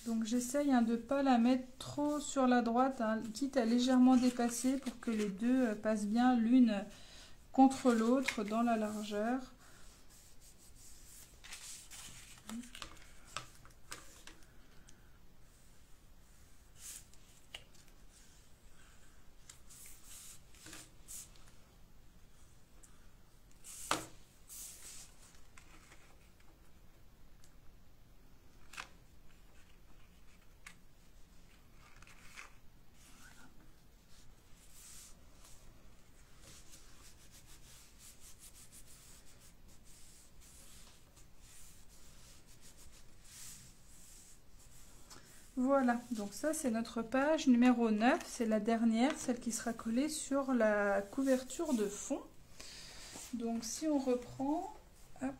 Donc j'essaye de ne pas la mettre trop sur la droite, quitte à légèrement dépasser pour que les deux passent bien l'une contre l'autre dans la largeur. Voilà, donc ça c'est notre page numéro 9, c'est la dernière, celle qui sera collée sur la couverture de fond. Donc si on reprend, hop,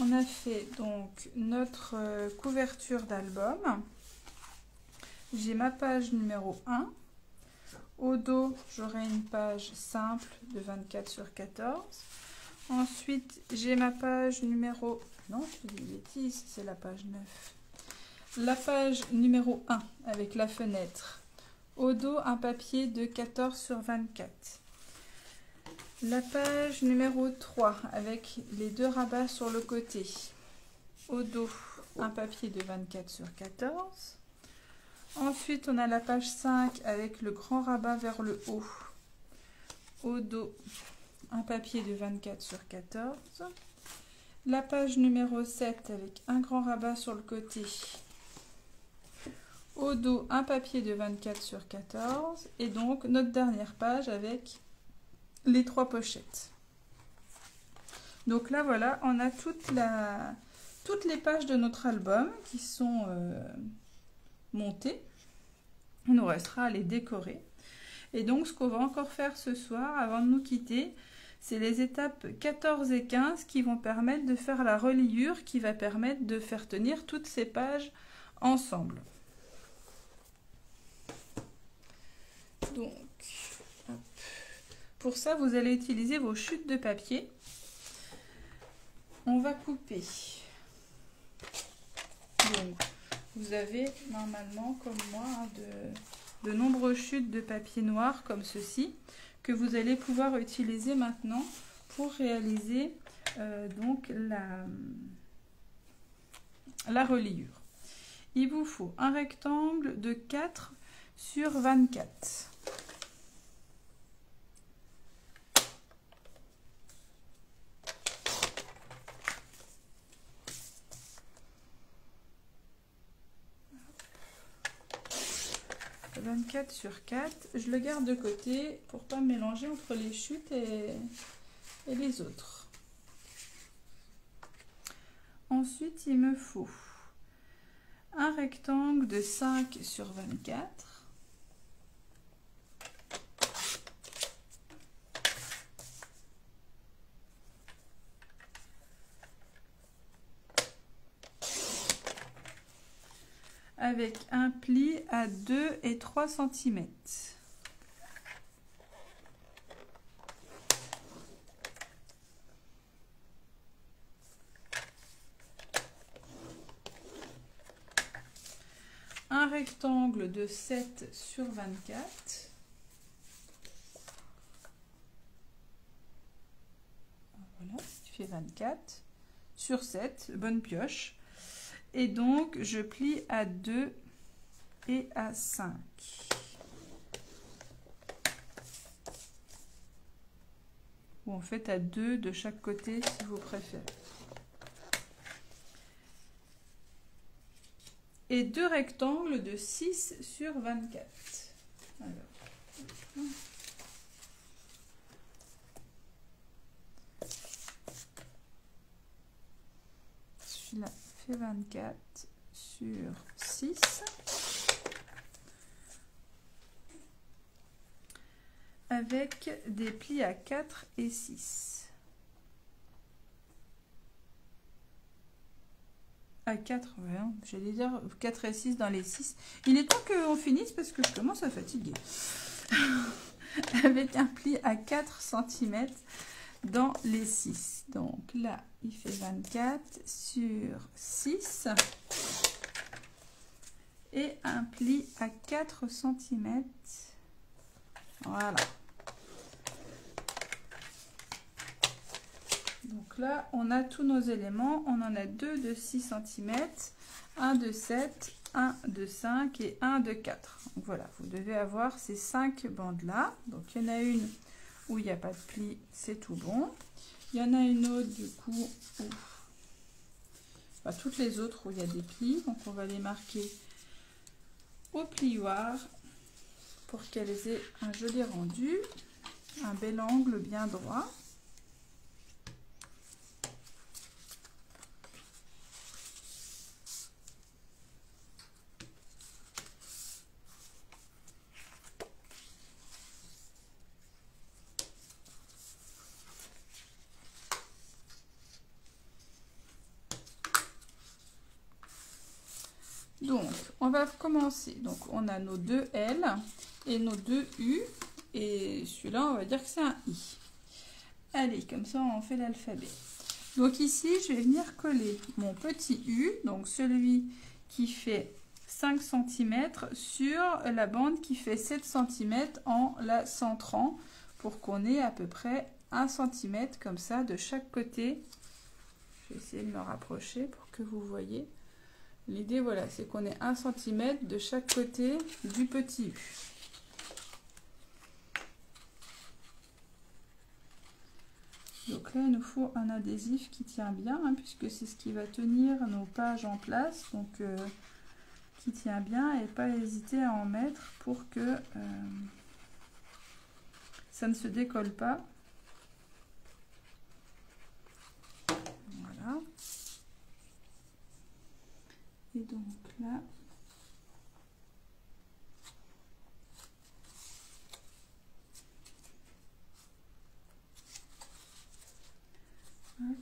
on a fait donc notre couverture d'album. J'ai ma page numéro 1. Au dos, j'aurai une page simple de 24 sur 14. Ensuite, j'ai ma page numéro... Non, je dis une bêtise, c'est la page 9. La page numéro 1 avec la fenêtre. Au dos, un papier de 14 sur 24. La page numéro 3 avec les 2 rabats sur le côté. Au dos, un papier de 24 sur 14. Ensuite, on a la page 5 avec le grand rabat vers le haut. Au dos, un papier de 24 sur 14. La page numéro 7 avec un grand rabat sur le côté. Au dos, un papier de 24 sur 14. Et donc, notre dernière page avec les 3 pochettes. Donc là, voilà, on a toutes les pages de notre album qui sont montées. Il nous restera à les décorer. Et donc, ce qu'on va encore faire ce soir, avant de nous quitter, c'est les étapes 14 et 15 qui vont permettre de faire la reliure, qui va permettre de faire tenir toutes ces pages ensemble. Donc, hop. Pour ça, vous allez utiliser vos chutes de papier. On va couper. Donc, vous avez normalement, comme moi, de nombreuses chutes de papier noir comme ceci, que vous allez pouvoir utiliser maintenant pour réaliser donc la reliure. Il vous faut un rectangle de 4 sur 24. « 24 sur 4, je le garde de côté pour pas mélanger entre les chutes et les autres. Ensuite, il me faut un rectangle de 5 sur 24. Avec un pli à 2 et 3 cm. Un rectangle de 7 sur 24. Voilà, qui fait 24 sur 7, bonne pioche. Et donc, je plie à 2 et à 5. Ou en fait à 2 de chaque côté si vous préférez. Et 2 rectangles de 6 sur 24. Alors. Celui-là fait 24 sur 6. Avec des plis à 4 et 6. À 4, ouais, hein, j'allais dire 4 et 6 dans les 6. Il est temps qu'on finisse parce que je commence à fatiguer. Avec un pli à 4 cm dans les 6. Donc là, il fait 24 sur 6. Et un pli à 4 cm. Voilà. Donc là, on a tous nos éléments. On en a 2 de 6 cm, 1 de 7, 1 de 5 et 1 de 4. Donc voilà, vous devez avoir ces 5 bandes-là. Donc il y en a une où il n'y a pas de pli, c'est tout bon. Il y en a une autre du coup où... Enfin, toutes les autres où il y a des plis. Donc on va les marquer au plioir pour qu'elles aient un joli rendu, un bel angle bien droit. Donc, on va commencer. Donc, on a nos 2 L et nos 2 U. Et celui-là, on va dire que c'est un I. Allez, comme ça, on fait l'alphabet. Donc ici, je vais venir coller mon petit U, donc celui qui fait 5 cm sur la bande qui fait 7 cm en la centrant pour qu'on ait à peu près 1 cm comme ça de chaque côté. Je vais essayer de me rapprocher pour que vous voyez. L'idée, voilà, c'est qu'on ait 1 cm de chaque côté du petit U. Donc là, il nous faut un adhésif qui tient bien, hein, puisque c'est ce qui va tenir nos pages en place. Donc, qui tient bien et pas hésiter à en mettre pour que ça ne se décolle pas. Voilà. Et donc là... Hop.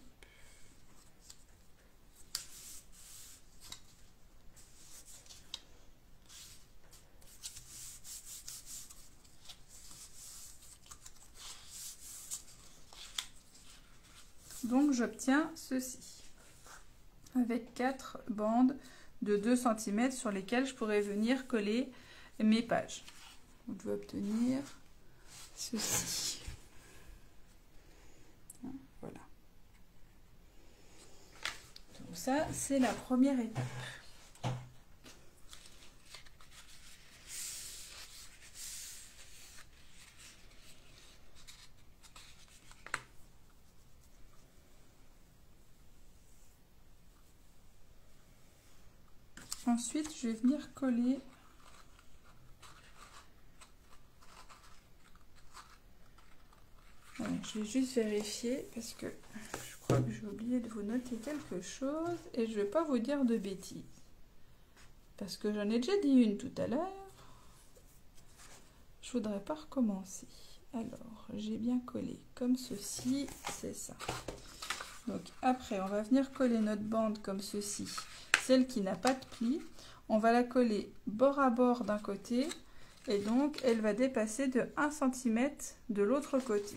Donc j'obtiens ceci avec 4 bandes de 2 cm sur lesquelles je pourrais venir coller mes pages. On peut obtenir ceci. Voilà. Ça, c'est la première étape. Ensuite, je vais venir coller voilà, je vais juste vérifier parce que je crois que j'ai oublié de vous noter quelque chose et je ne vais pas vous dire de bêtises. Parce que j'en ai déjà dit une tout à l'heure. Je voudrais pas recommencer. Alors, j'ai bien collé comme ceci, c'est ça. Donc après, on va venir coller notre bande comme ceci. Celle qui n'a pas de pli, on va la coller bord à bord d'un côté et donc elle va dépasser de 1 cm de l'autre côté.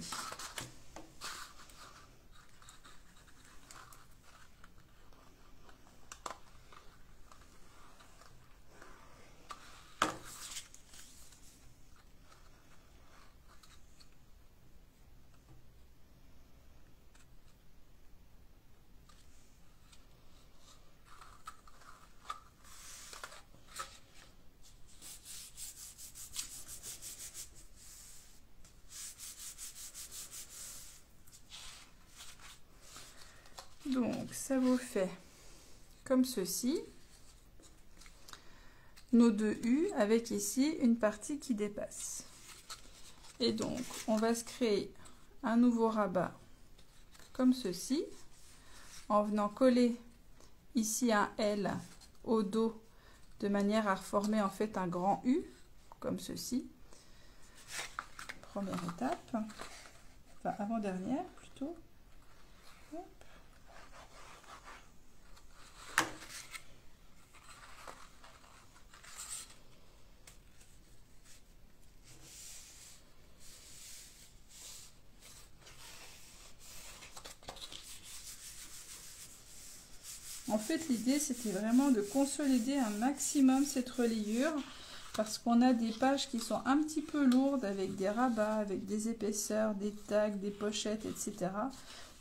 Donc ça vous fait comme ceci, nos deux U avec ici une partie qui dépasse. Et donc on va se créer un nouveau rabat comme ceci, en venant coller ici un L au dos de manière à former en fait un grand U comme ceci. Première étape, enfin avant-dernière plutôt. Hop. En fait, l'idée, c'était vraiment de consolider un maximum cette reliure parce qu'on a des pages qui sont un petit peu lourdes avec des rabats, avec des épaisseurs, des tags, des pochettes, etc.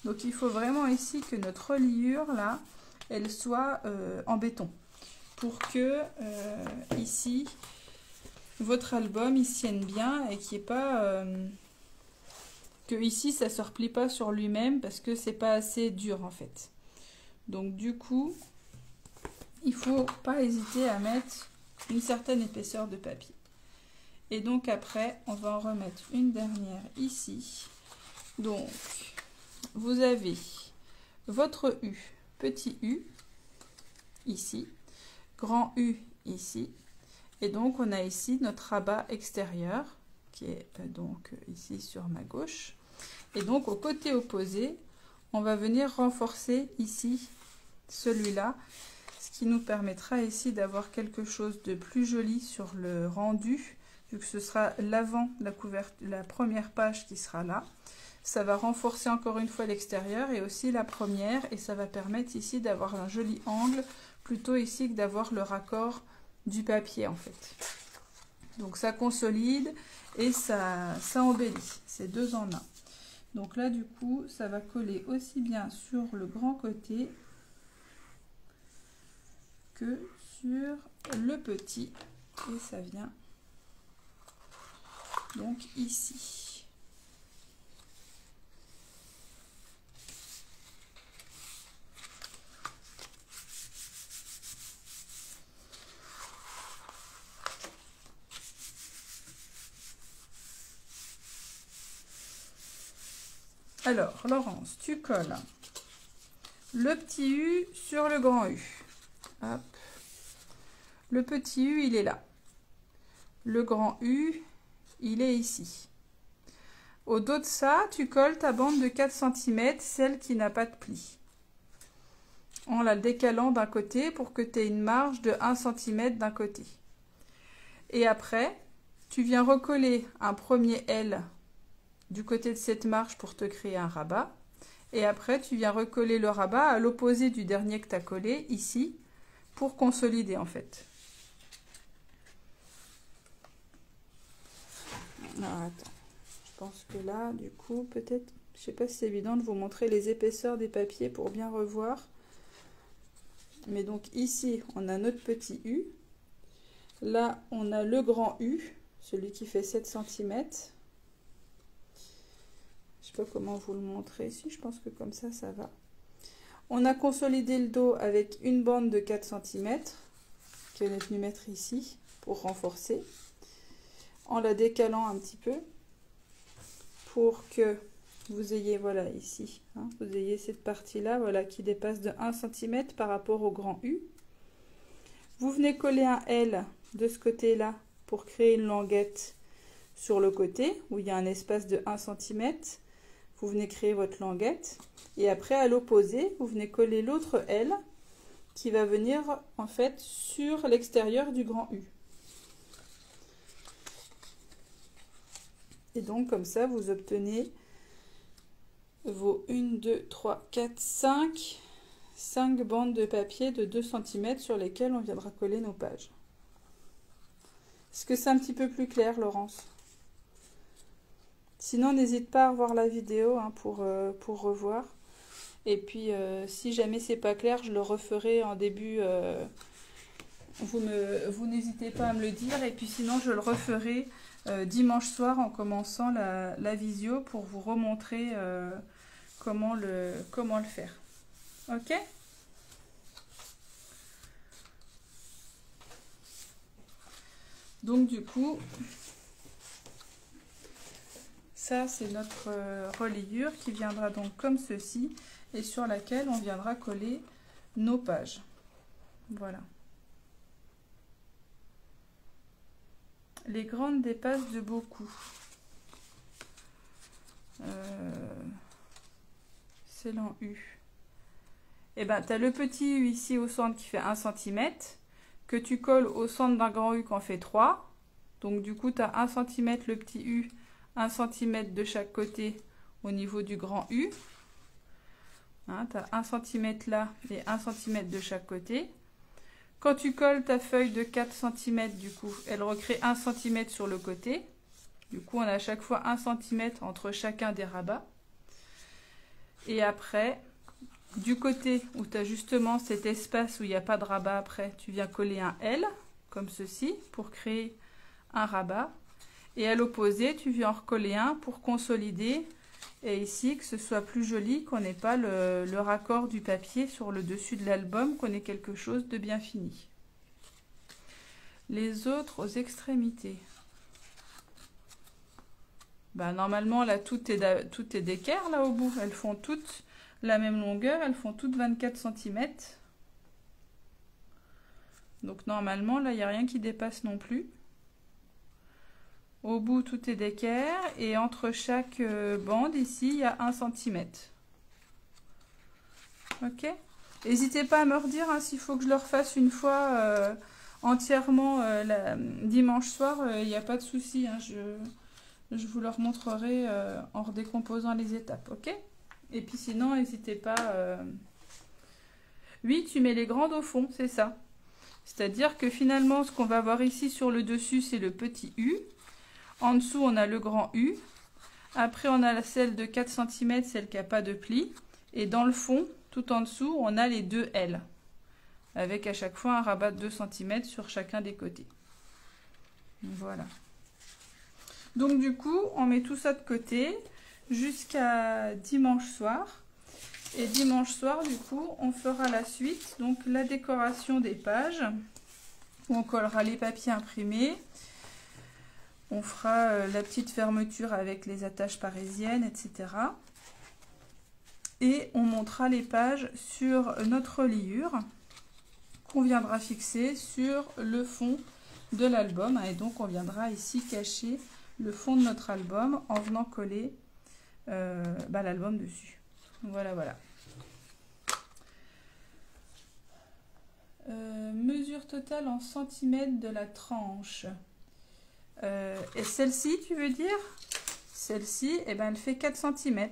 Donc, il faut vraiment ici que notre reliure, là, elle soit en béton pour que ici, votre album, il tienne bien et qu'il n'y ait pas... que ici, ça ne se replie pas sur lui-même parce que c'est pas assez dur, en fait. Donc du coup, il ne faut pas hésiter à mettre une certaine épaisseur de papier. Et donc après, on va en remettre une dernière ici. Donc, vous avez votre U, petit U, ici, grand U, ici. Et donc, on a ici notre rabat extérieur, qui est donc ici sur ma gauche. Et donc, au côté opposé, on va venir renforcer ici celui-là, ce qui nous permettra ici d'avoir quelque chose de plus joli sur le rendu, vu que ce sera l'avant de la première page qui sera là. Ça va renforcer encore une fois l'extérieur et aussi la première, et ça va permettre ici d'avoir un joli angle, plutôt ici que d'avoir le raccord du papier en fait. Donc ça consolide et ça embellit, c'est deux en un. Donc là du coup, ça va coller aussi bien sur le grand côté que sur le petit, et ça vient donc ici. Alors Laurence, tu colles le petit U sur le grand U. Hop. Le petit U, il est là. Le grand U, il est ici. Au dos de ça, tu colles ta bande de 4 cm, celle qui n'a pas de pli. En la décalant d'un côté pour que tu aies une marge de 1 cm d'un côté. Et après, tu viens recoller un premier L du côté de cette marge pour te créer un rabat. Et après, tu viens recoller le rabat à l'opposé du dernier que tu as collé, ici, pour consolider en fait. Alors, attends. Je pense que là, du coup, peut-être, je sais pas si c'est évident de vous montrer les épaisseurs des papiers pour bien revoir. Mais donc ici, on a notre petit U. Là, on a le grand U, celui qui fait 7 cm. Je sais pas comment vous le montrer ici, je pense que comme ça va. On a consolidé le dos avec une bande de 4 cm qu'on est venu mettre ici pour renforcer, en la décalant un petit peu pour que vous ayez, voilà ici, hein, vous ayez cette partie-là, voilà, qui dépasse de 1 cm par rapport au grand U. Vous venez coller un L de ce côté-là pour créer une languette sur le côté où il y a un espace de 1 cm. Vous venez créer votre languette et après à l'opposé, vous venez coller l'autre L qui va venir en fait sur l'extérieur du grand U. Et donc comme ça, vous obtenez vos 1, 2, 3, 4, 5 bandes de papier de 2 cm sur lesquelles on viendra coller nos pages. Est-ce que c'est un petit peu plus clair, Laurence? Sinon, n'hésite pas à revoir la vidéo hein, pour revoir. Et puis, si jamais c'est pas clair, je le referai en début. Vous n'hésitez pas à me le dire. Et puis sinon, je le referai dimanche soir en commençant la visio pour vous remontrer comment le faire. Ok? Donc du coup, ça c'est notre reliure qui viendra donc comme ceci et sur laquelle on viendra coller nos pages. Voilà. Les grandes dépassent de beaucoup. C'est l'en U. Et ben, tu as le petit U ici au centre qui fait 1 cm, que tu colles au centre d'un grand U qui en fait 3. Donc du coup, tu as 1 cm le petit U, 1 cm de chaque côté au niveau du grand U. Hein, tu as 1 cm là et 1 cm de chaque côté. Quand tu colles ta feuille de 4 cm, du coup, elle recrée 1 cm sur le côté. Du coup, on a à chaque fois 1 cm entre chacun des rabats. Et après, du côté où tu as justement cet espace où il n'y a pas de rabat après, tu viens coller un L, comme ceci, pour créer un rabat. Et à l'opposé, tu viens en recoller un pour consolider. Et ici, que ce soit plus joli, qu'on n'ait pas le raccord du papier sur le dessus de l'album, qu'on ait quelque chose de bien fini. Les autres aux extrémités. Bah, normalement, là, tout est d'équerre, là, au bout. Elles font toutes la même longueur. Elles font toutes 24 cm. Donc, normalement, là, il n'y a rien qui dépasse non plus. Au bout, tout est d'équerre. Et entre chaque bande, ici, il y a 1 cm. Ok? N'hésitez pas à me redire hein, s'il faut que je le refasse une fois entièrement dimanche soir. Il n'y a pas de souci. Hein, je vous le remontrerai en redécomposant les étapes, ok? Et puis sinon, n'hésitez pas... Oui, tu mets les grandes au fond, c'est ça. C'est-à-dire que finalement, ce qu'on va voir ici sur le dessus, c'est le petit U. En dessous, on a le grand U. Après, on a celle de 4 cm, celle qui n'a pas de pli. Et dans le fond, tout en dessous, on a les deux L. Avec à chaque fois un rabat de 2 cm sur chacun des côtés. Voilà. Donc du coup, on met tout ça de côté jusqu'à dimanche soir. Et dimanche soir, du coup, on fera la suite. Donc la décoration des pages, où on collera les papiers imprimés. On fera la petite fermeture avec les attaches parisiennes, etc. Et on montera les pages sur notre reliure qu'on viendra fixer sur le fond de l'album. Et donc on viendra ici cacher le fond de notre album en venant coller l'album dessus. Voilà, voilà. Mesure totale en centimètres de la tranche. Et celle-ci, tu veux dire? Celle-ci, eh ben, elle fait 4 cm.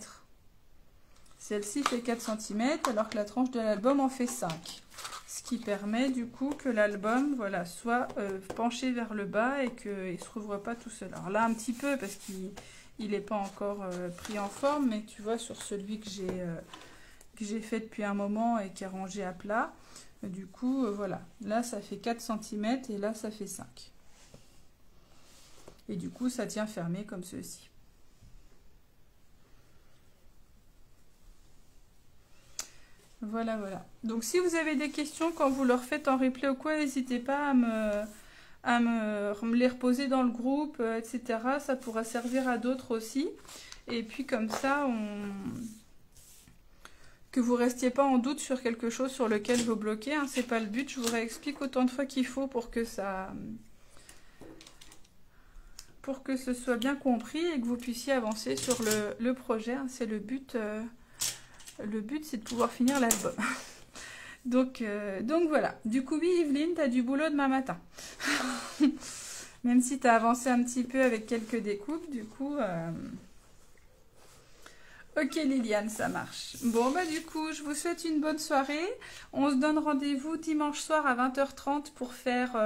Celle-ci fait 4 cm alors que la tranche de l'album en fait 5. Ce qui permet du coup que l'album voilà, soit penché vers le bas et qu'il ne se rouvre pas tout seul. Alors là un petit peu parce qu'il n'est pas encore pris en forme, mais tu vois sur celui que j'ai fait depuis un moment et qui est rangé à plat, Du coup, voilà. Là, ça fait 4 cm et là, ça fait 5. Et du coup, ça tient fermé comme ceci. Voilà, voilà. Donc, si vous avez des questions quand vous leur faites en replay ou quoi, n'hésitez pas à me les reposer dans le groupe, etc. Ça pourra servir à d'autres aussi. Et puis, comme ça, que vous restiez pas en doute sur quelque chose sur lequel vous bloquez. Hein, c'est pas le but. Je vous réexplique autant de fois qu'il faut pour que ce soit bien compris et que vous puissiez avancer sur le projet. Hein, c'est le but. Le but, c'est de pouvoir finir l'album. donc voilà. Du coup, oui, Yveline, tu as du boulot demain matin. Même si tu as avancé un petit peu avec quelques découpes, du coup... Ok, Liliane, ça marche. Bon, bah du coup, je vous souhaite une bonne soirée. On se donne rendez-vous dimanche soir à 20h30 pour faire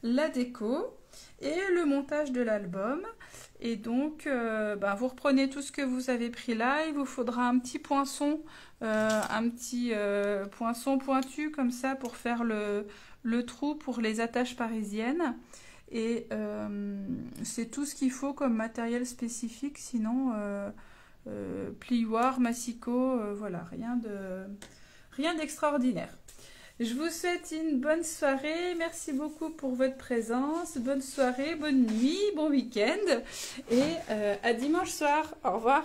la déco et le montage de l'album. Et donc, vous reprenez tout ce que vous avez pris là. Il vous faudra un petit poinçon, poinçon pointu comme ça pour faire le trou pour les attaches parisiennes. Et c'est tout ce qu'il faut comme matériel spécifique. Sinon, plioir, massicot, voilà, rien d'extraordinaire. Je vous souhaite une bonne soirée. Merci beaucoup pour votre présence. Bonne soirée, bonne nuit, bon week-end. Et à dimanche soir. Au revoir.